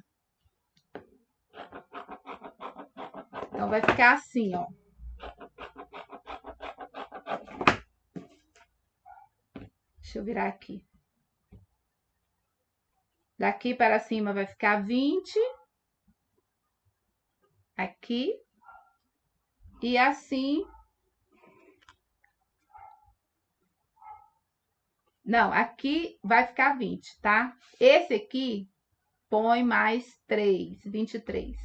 Então, vai ficar assim, ó. Deixa eu virar aqui. Daqui para cima vai ficar 20. Aqui. E assim. Não, aqui vai ficar 20, tá? Esse aqui, põe mais 3, 23.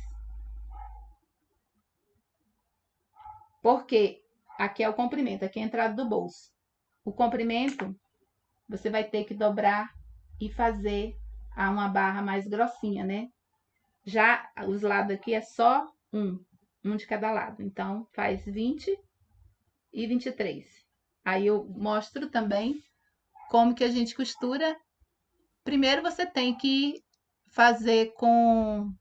Porque aqui é o comprimento, aqui é a entrada do bolso. O comprimento, você vai ter que dobrar e fazer uma barra mais grossinha, né? Já os lados aqui é só um de cada lado. Então, faz 20 e 23. Aí eu mostro também como que a gente costura. Primeiro você tem que fazer com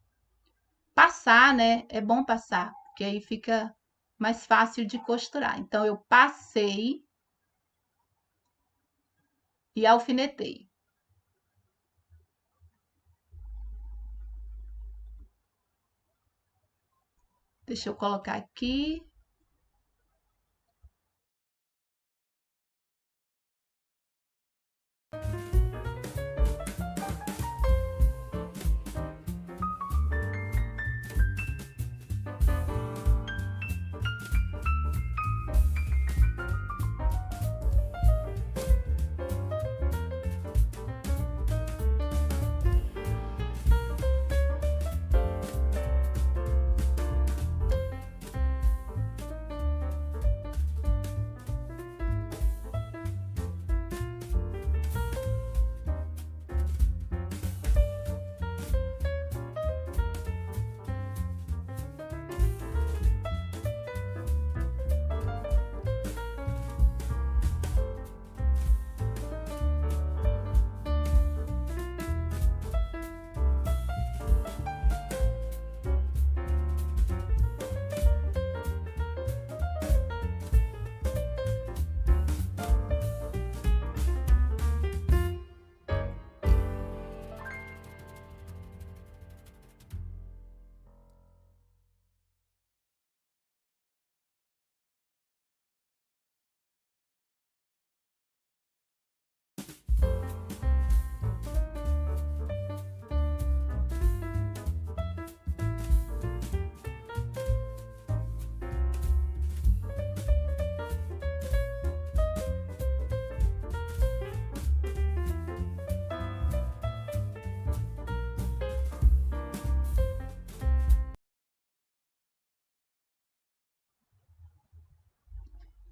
passar, né? É bom passar, porque aí fica mais fácil de costurar. Então eu passei e alfinetei. Deixa eu colocar aqui.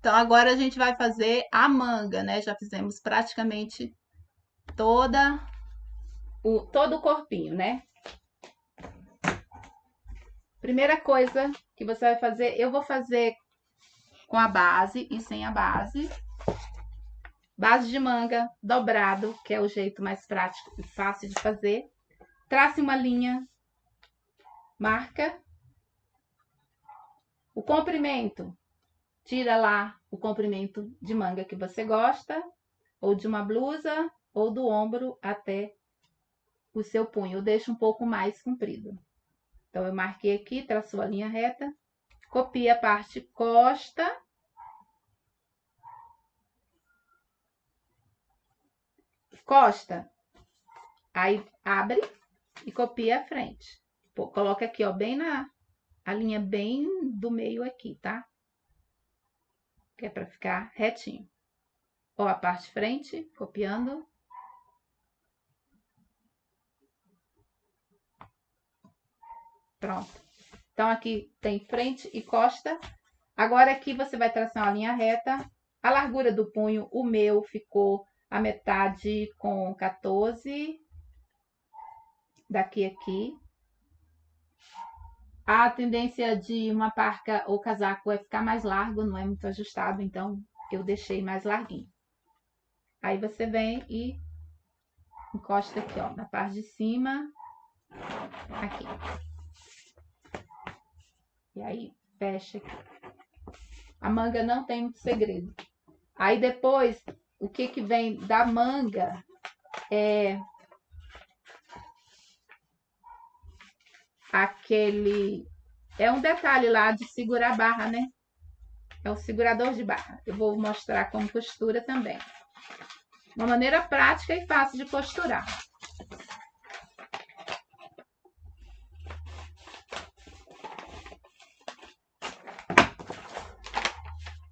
Então, agora a gente vai fazer a manga, né? Já fizemos praticamente todo o corpinho, né? Primeira coisa que você vai fazer, eu vou fazer com a base e sem a base. Base de manga dobrado, que é o jeito mais prático e fácil de fazer. Trace uma linha, marca. O comprimento, tira lá o comprimento de manga que você gosta, ou de uma blusa, ou do ombro até o seu punho. Eu deixo um pouco mais comprido. Então, eu marquei aqui, traçou a linha reta, copia a parte costa. Costa, aí abre e copia a frente. Pô, coloca aqui, ó, bem a linha bem do meio aqui, tá? Que é pra ficar retinho. Ó, a parte frente, copiando. Pronto. Então, aqui tem frente e costa. Agora, aqui você vai traçar uma linha reta. A largura do punho, o meu ficou a metade com 14. Daqui aqui. A tendência de uma parca ou casaco é ficar mais largo, não é muito ajustado, então eu deixei mais larguinho. Aí você vem e encosta aqui, ó, na parte de cima, aqui. E aí, fecha aqui. A manga não tem muito segredo. Aí depois, o que vem da manga é aquele... É um detalhe lá de segurar a barra, né? É o segurador de barra. Eu vou mostrar como costura também. Uma maneira prática e fácil de costurar.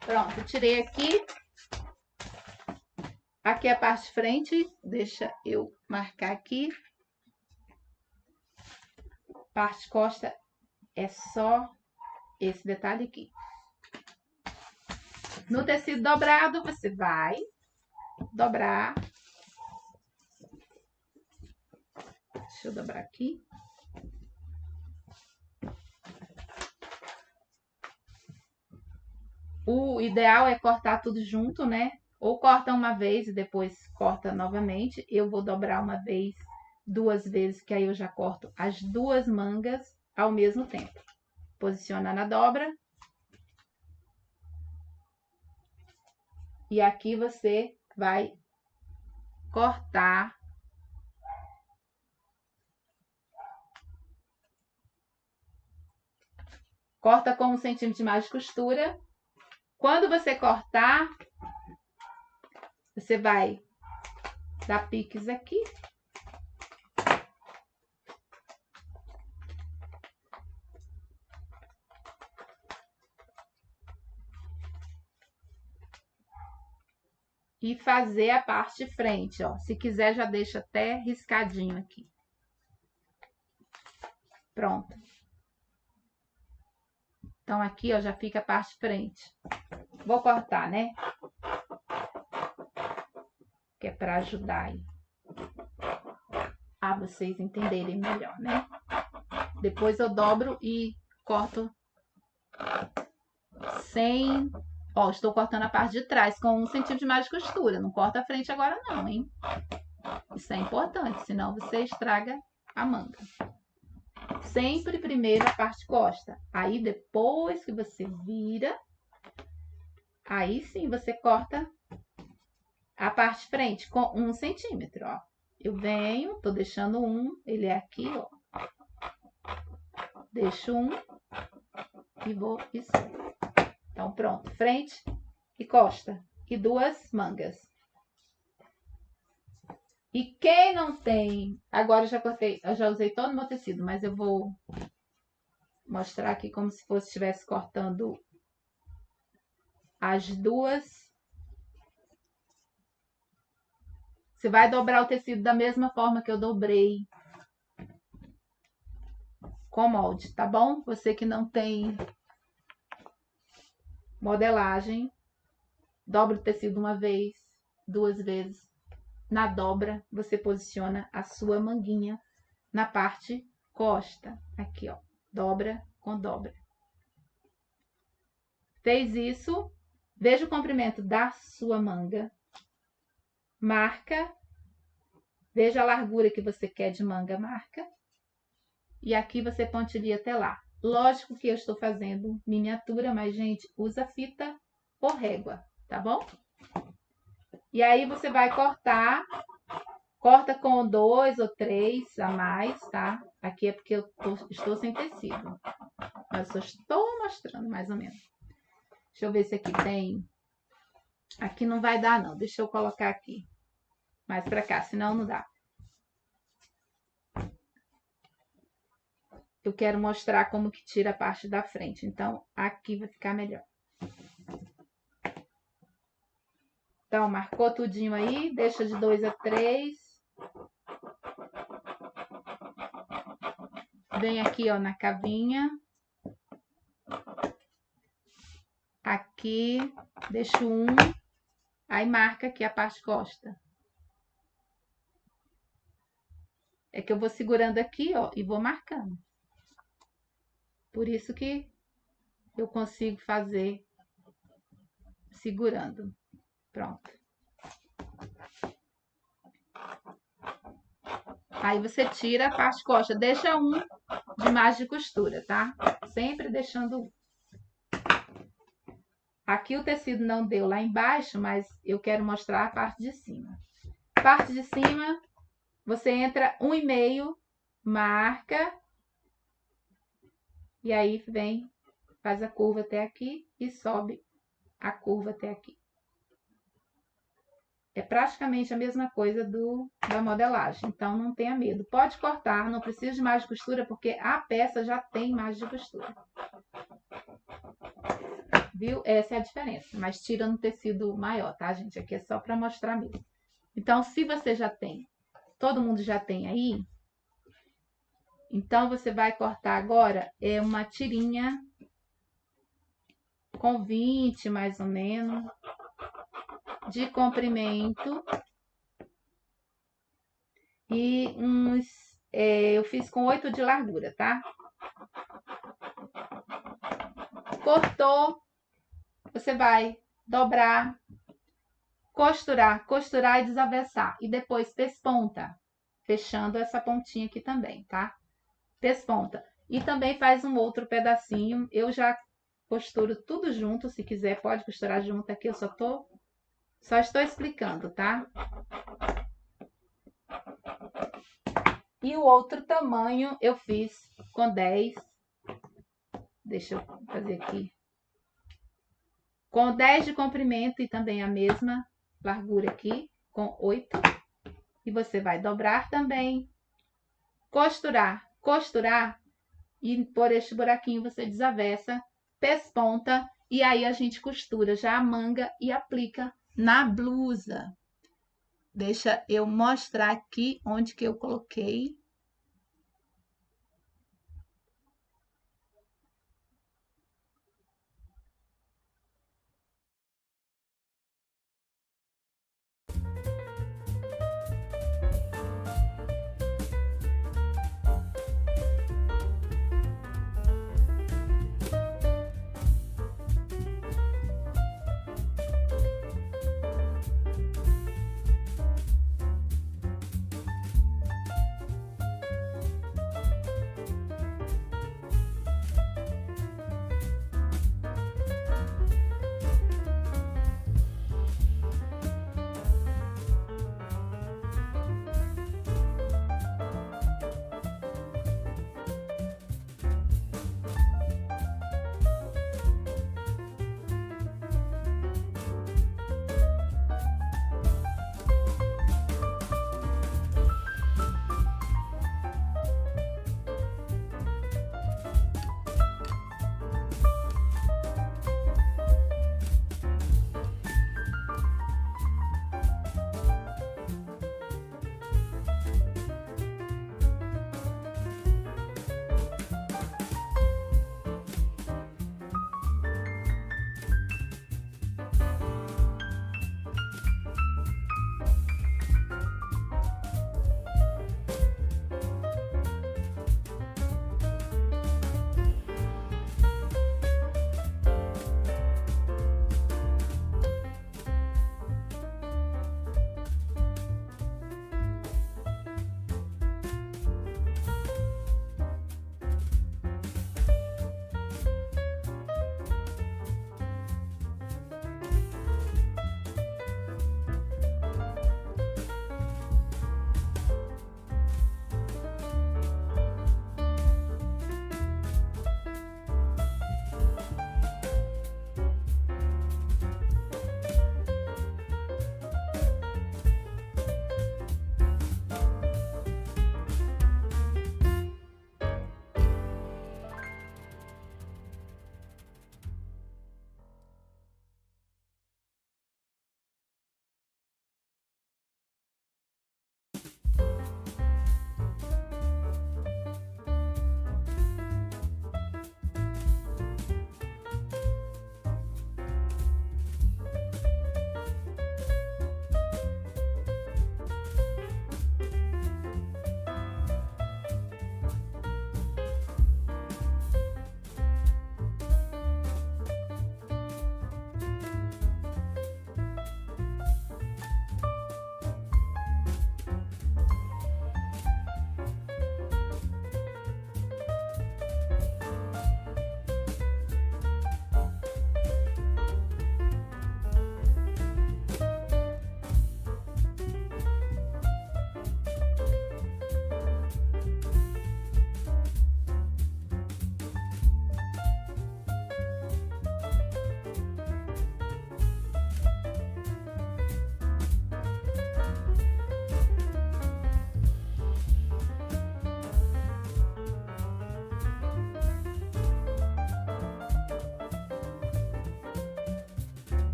Pronto, tirei aqui. Aqui é a parte de frente. Deixa eu marcar aqui. Parte costa é só esse detalhe aqui. No tecido dobrado, você vai dobrar. Deixa eu dobrar aqui. O ideal é cortar tudo junto, né? Ou corta uma vez e depois corta novamente. Eu vou dobrar uma vez, 2 vezes, que aí eu já corto as 2 mangas ao mesmo tempo. Posiciona na dobra. E aqui você vai cortar. Corta com 1 centímetro de mais de costura. Quando você cortar, você vai dar piques aqui. E fazer a parte de frente, ó. Se quiser, já deixa até riscadinho aqui. Pronto. Então, aqui, ó, já fica a parte de frente. Vou cortar, né? Que é pra ajudar aí a vocês entenderem melhor, né? Depois eu dobro e corto sem... Ó, estou cortando a parte de trás com 1 centímetro de mais de costura. Não corta a frente agora não, hein? Isso é importante, senão você estraga a manga. Sempre primeiro a parte costa. Aí depois que você vira, aí sim você corta a parte frente com 1 centímetro, ó. Eu venho, tô deixando 1, ele é aqui, ó. Deixo 1 e vou isso. Então, pronto. Frente e costa. E 2 mangas. E quem não tem... Agora eu já cortei, eu já usei todo o meu tecido, mas eu vou mostrar aqui como se fosse estivesse cortando as 2. Você vai dobrar o tecido da mesma forma que eu dobrei com molde, tá bom? Você que não tem modelagem, dobra o tecido uma vez, 2 vezes. Na dobra, você posiciona a sua manguinha na parte costa. Aqui, ó. Dobra com dobra. Fez isso, veja o comprimento da sua manga. Marca. Veja a largura que você quer de manga, marca. E aqui você pontilha até lá. Lógico que eu estou fazendo miniatura, mas, gente, usa fita ou régua, tá bom? E aí você vai cortar, corta com 2 ou 3 a mais, tá? Aqui é porque eu estou sem tecido. Mas eu só estou mostrando mais ou menos. Deixa eu ver se aqui tem. Aqui não vai dar, não. Deixa eu colocar aqui. Mais pra cá, senão não dá. Eu quero mostrar como que tira a parte da frente. Então, aqui vai ficar melhor. Então, marcou tudinho aí. Deixa de 2 a 3. Vem aqui, ó, na cavinha. Aqui, deixo 1. Aí, marca aqui a parte costa. É que eu vou segurando aqui, ó, e vou marcando. Por isso que eu consigo fazer segurando. Pronto. Aí você tira a parte costa. Deixa 1 de margem de costura, tá? Sempre deixando 1. Aqui o tecido não deu lá embaixo, mas eu quero mostrar a parte de cima. Parte de cima, você entra 1,5, marca. E aí vem, faz a curva até aqui e sobe a curva até aqui. É praticamente a mesma coisa da modelagem, então não tenha medo. Pode cortar, não precisa de margem de costura, porque a peça já tem margem de costura. Viu? Essa é a diferença, mas tira no tecido maior, tá, gente? Aqui é só para mostrar mesmo. Então, se você já tem, todo mundo já tem aí, então você vai cortar agora uma tirinha com 20, mais ou menos, de comprimento. E eu fiz com 8 de largura, tá? Cortou, você vai dobrar, costurar e desavessar. E depois pesponta, fechando essa pontinha aqui também, tá? Pesponta. E também faz um outro pedacinho. Eu já costuro tudo junto, se quiser pode costurar junto aqui, eu só estou explicando, tá? E o outro tamanho eu fiz com 10. Deixa eu fazer aqui. Com 10 de comprimento e também a mesma largura aqui, com 8. E você vai dobrar também, costurar, e por este buraquinho você desavessa, pesponta, e aí a gente costura já a manga e aplica na blusa. Deixa eu mostrar aqui onde que eu coloquei.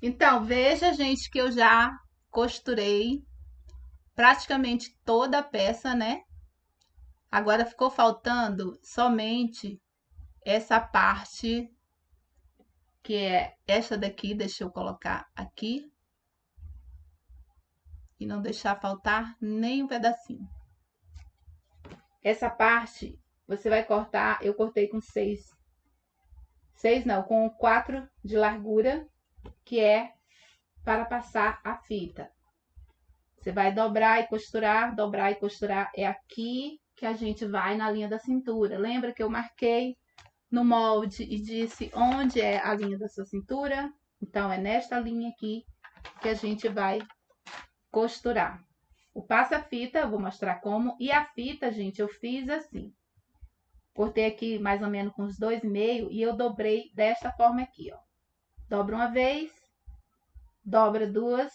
Então, veja, gente, que eu já costurei praticamente toda a peça, né? Agora ficou faltando somente essa parte, que é essa daqui. Deixa eu colocar aqui e não deixar faltar nem um pedacinho. Essa parte você vai cortar, eu cortei com 4 de largura, que é para passar a fita. Você vai dobrar e costurar, dobrar e costurar. É aqui que a gente vai na linha da cintura. Lembra que eu marquei no molde e disse onde é a linha da sua cintura? Então, é nesta linha aqui que a gente vai costurar. O passa-fita, eu vou mostrar como. E a fita, gente, eu fiz assim. Cortei aqui mais ou menos com os 2,5 e eu dobrei desta forma aqui, ó. Dobra uma vez, dobra duas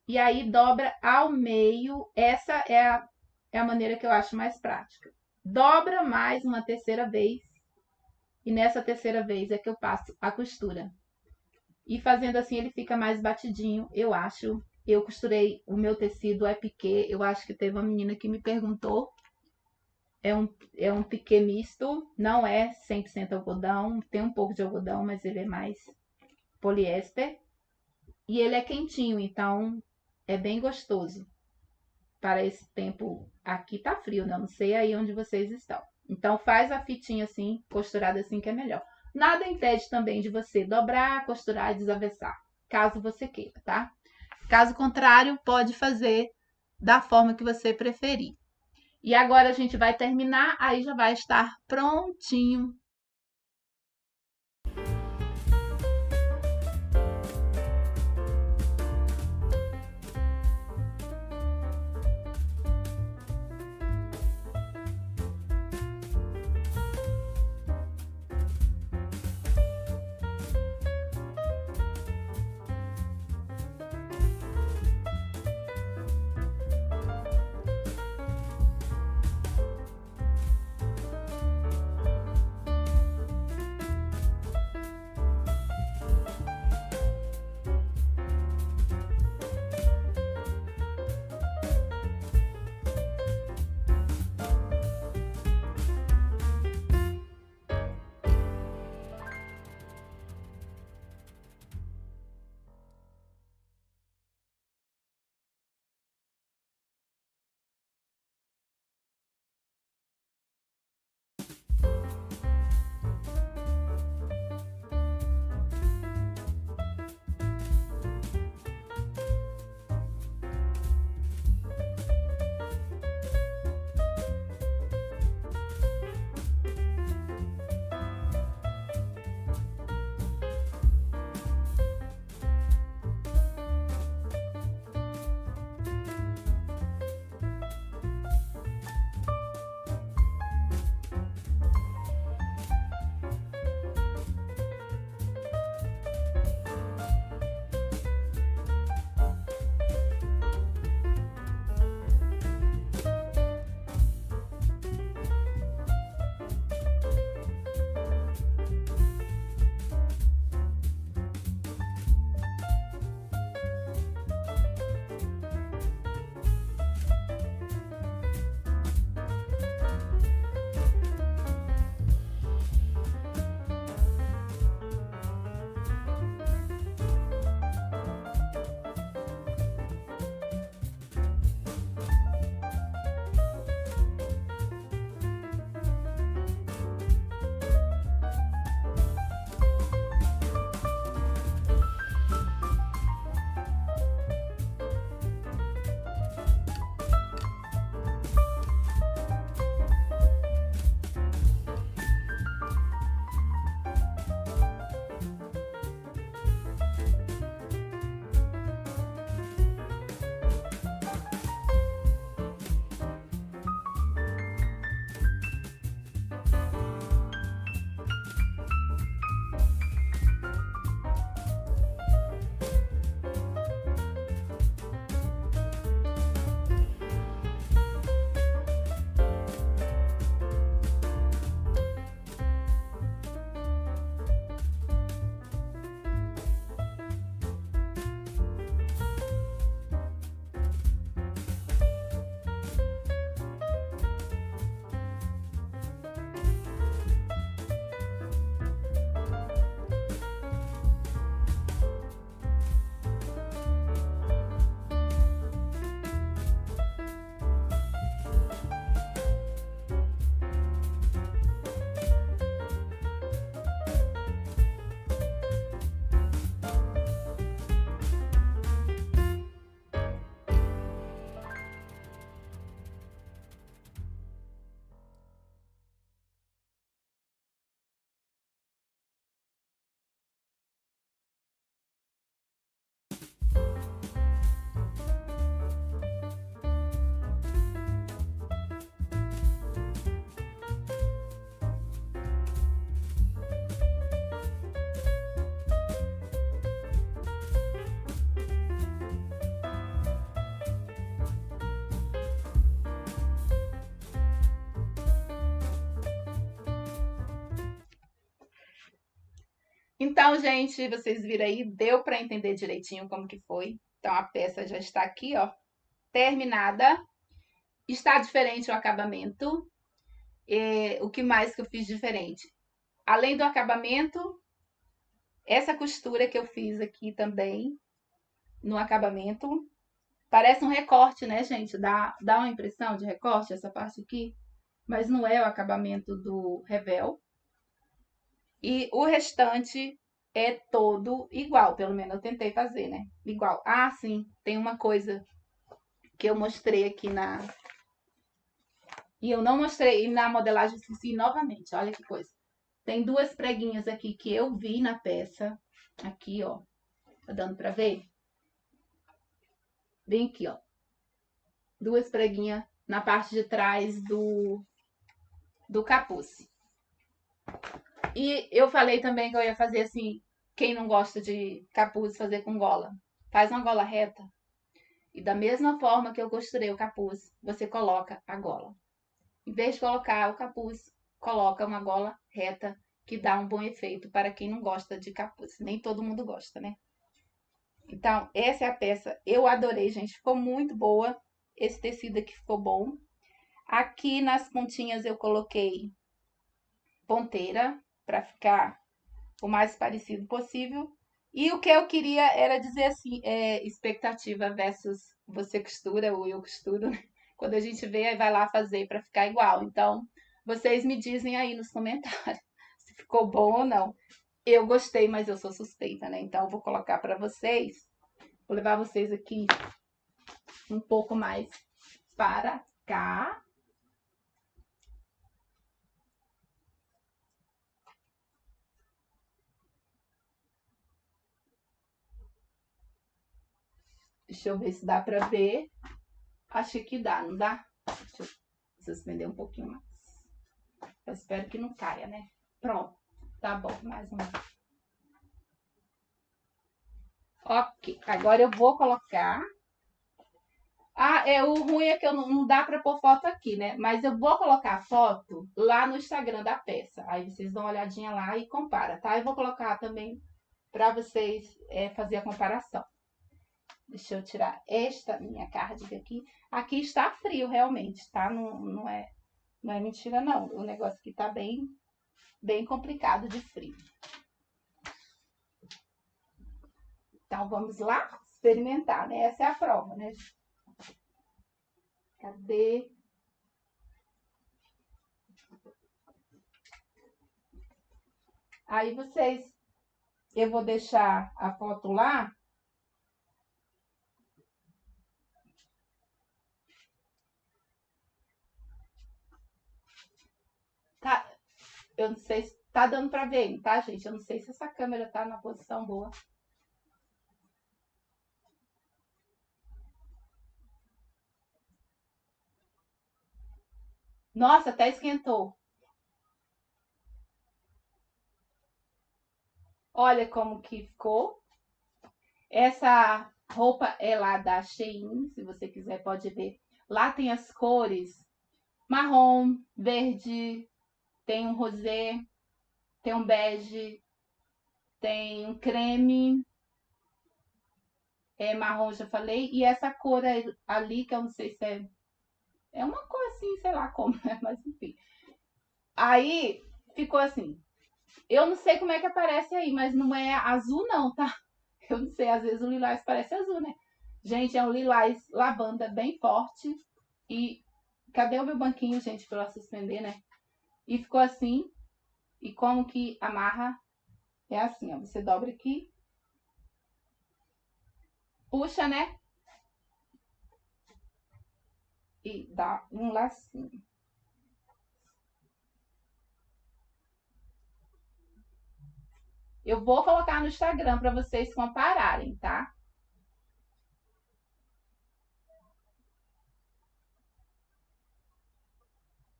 e aí dobra ao meio. Essa é a maneira que eu acho mais prática. Dobra mais uma terceira vez e nessa terceira vez é que eu passo a costura. E fazendo assim ele fica mais batidinho, eu acho. Eu costurei, o meu tecido é piquê. Eu acho que teve uma menina que me perguntou. É um piquê misto, não é 100% algodão, tem um pouco de algodão, mas ele é mais poliéster. E ele é quentinho, então é bem gostoso. Para esse tempo, aqui tá frio, né? Não sei aí onde vocês estão. Então faz a fitinha assim, costurada assim que é melhor. Nada impede também de você dobrar, costurar e desavessar, caso você queira, tá? Caso contrário, pode fazer da forma que você preferir. E agora a gente vai terminar, aí já vai estar prontinho. Então, gente, vocês viram aí, deu para entender direitinho como que foi. Então, a peça já está aqui, ó, terminada. Está diferente o acabamento. O que mais que eu fiz diferente? Além do acabamento, essa costura que eu fiz aqui também, no acabamento. Parece um recorte, né, gente? Dá uma impressão de recorte essa parte aqui, mas não é o acabamento do revel. E o restante é todo igual, pelo menos eu tentei fazer, né? Igual. Ah, sim, tem uma coisa que eu mostrei aqui na... E eu não mostrei na modelagem, esqueci novamente, olha que coisa. Tem duas preguinhas aqui que eu vi na peça. Aqui, ó. Tá dando pra ver? Bem aqui, ó. Duas preguinhas na parte de trás do capuz. E eu falei também que eu ia fazer assim, quem não gosta de capuz, fazer com gola. Faz uma gola reta. E da mesma forma que eu costurei o capuz, você coloca a gola. Em vez de colocar o capuz, coloca uma gola reta, que dá um bom efeito para quem não gosta de capuz. Nem todo mundo gosta, né? Então, essa é a peça. Eu adorei, gente. Ficou muito boa. Esse tecido aqui ficou bom. Aqui nas pontinhas eu coloquei ponteira para ficar o mais parecido possível. E o que eu queria era dizer assim, expectativa versus você costura ou eu costuro, né? Quando a gente vê, aí vai lá fazer para ficar igual. Então, vocês me dizem aí nos comentários se ficou bom ou não. Eu gostei, mas eu sou suspeita, né? Então, eu vou colocar para vocês. Vou levar vocês aqui um pouco mais para cá. Deixa eu ver se dá para ver. Acho que dá, não dá? Deixa eu suspender um pouquinho mais. Eu espero que não caia, né? Pronto. Tá bom, mais uma. Ok, agora eu vou colocar. Ah, o ruim é que eu não dá para pôr foto aqui, né? Mas eu vou colocar a foto lá no Instagram da peça. Aí vocês dão uma olhadinha lá e compara, tá? Eu vou colocar também para vocês fazer a comparação. Deixa eu tirar esta minha cardigan aqui. Aqui está frio, realmente, tá? Não é mentira, não. O negócio aqui tá bem complicado de frio. Então, vamos lá experimentar, né? Essa é a prova, né? Cadê? Aí, eu vou deixar a foto lá. Tá, eu não sei se tá dando pra ver, tá, gente? Eu não sei se essa câmera tá na posição boa. Nossa, até esquentou. Olha como que ficou. Essa roupa é lá da Shein, se você quiser pode ver. Lá tem as cores marrom, verde, tem um rosé, tem um bege, tem um creme, marrom, já falei. E essa cor ali, que eu não sei se é uma cor assim, sei lá como, né? Mas enfim. Aí ficou assim. Eu não sei como é que aparece aí, mas não é azul não, tá? Eu não sei, às vezes o lilás parece azul, né? Gente, é um lilás lavanda bem forte. E cadê o meu banquinho, gente, pra eu suspender, né? E ficou assim. E como que amarra? É assim, ó. Você dobra aqui. Puxa, né? E dá um lacinho. Eu vou colocar no Instagram para vocês compararem, tá?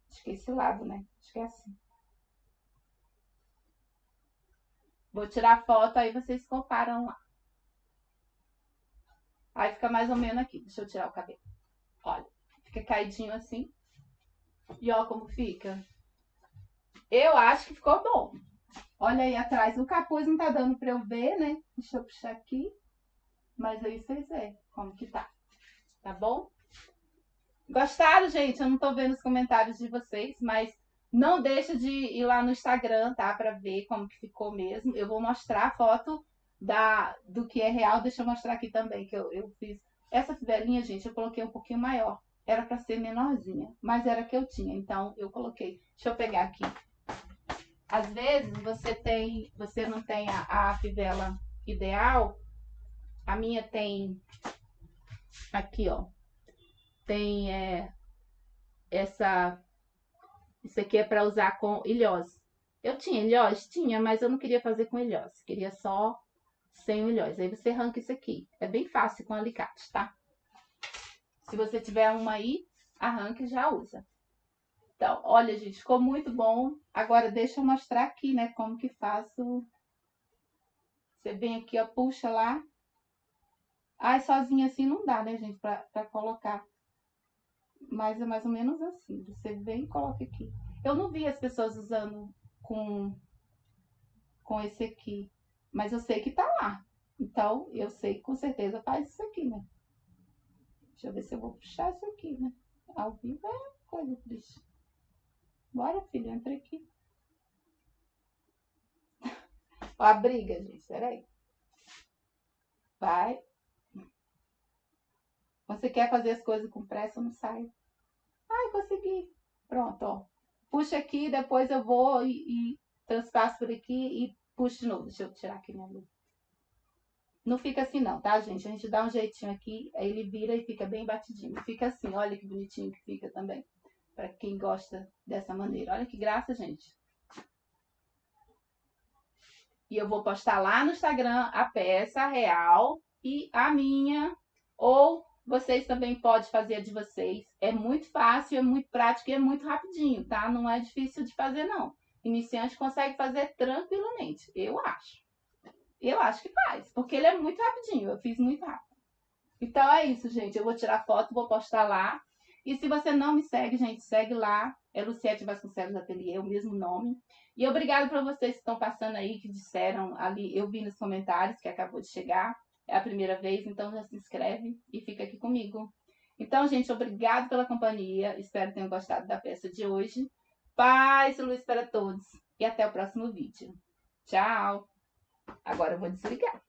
Acho que é esse lado, né? Acho que é assim. Vou tirar a foto, aí vocês comparam lá. Aí fica mais ou menos aqui. Deixa eu tirar o cabelo. Olha, fica caidinho assim. E ó como fica. Eu acho que ficou bom. Olha aí atrás, o capuz não tá dando pra eu ver, né? Deixa eu puxar aqui. Mas aí vocês veem como que tá. Tá bom? Gostaram, gente? Eu não tô vendo os comentários de vocês, mas não deixa de ir lá no Instagram, tá? Pra ver como que ficou mesmo. Eu vou mostrar a foto do que é real. Deixa eu mostrar aqui também, que eu fiz. Essa fivelinha, gente, eu coloquei um pouquinho maior. Era pra ser menorzinha, mas era a que eu tinha. Então, eu coloquei. Deixa eu pegar aqui. Às vezes, você não tem a fivela ideal. A minha tem aqui, ó. Tem essa. Isso aqui é para usar com ilhós. Eu tinha ilhós? Tinha, mas eu não queria fazer com ilhós. Queria só sem ilhós. Aí você arranca isso aqui. É bem fácil com alicate, tá? Se você tiver uma aí, arranca e já usa. Então, olha, gente, ficou muito bom. Agora, deixa eu mostrar aqui, né, como que faço. Você vem aqui, ó, puxa lá. Ai, sozinha assim não dá, né, gente, pra colocar. Mas é mais ou menos assim. Você vem e coloca aqui. Eu não vi as pessoas usando com esse aqui. Mas eu sei que tá lá. Então, eu sei que com certeza faz isso aqui, né? Deixa eu ver se eu vou puxar isso aqui, né? Ao vivo é coisa triste. Bora, filho, entra aqui. Ó, a briga, gente. Peraí. Vai. Você quer fazer as coisas com pressa, não sai. Ai, consegui. Pronto, ó. Puxa aqui, depois eu vou e transpasso por aqui e puxo de novo. Deixa eu tirar aqui minha luz. Não fica assim não, tá, gente? A gente dá um jeitinho aqui, aí ele vira e fica bem batidinho. Fica assim, olha que bonitinho que fica também. Pra quem gosta dessa maneira. Olha que graça, gente. E eu vou postar lá no Instagram a peça real e a minha. Ou vocês também podem fazer a de vocês. É muito fácil, é muito prático e é muito rapidinho, tá? Não é difícil de fazer, não. Iniciante consegue fazer tranquilamente, eu acho. Eu acho que faz, porque ele é muito rapidinho. Eu fiz muito rápido. Então é isso, gente. Eu vou tirar foto, vou postar lá. E se você não me segue, gente, segue lá. É Luciete Vasconcelos Ateliê, o mesmo nome. E obrigado para vocês que estão passando aí, que disseram ali. Eu vi nos comentários que acabou de chegar. É a primeira vez, então já se inscreve e fica aqui comigo. Então, gente, obrigado pela companhia. Espero que tenham gostado da peça de hoje. Paz e luz para todos. E até o próximo vídeo. Tchau! Agora eu vou desligar.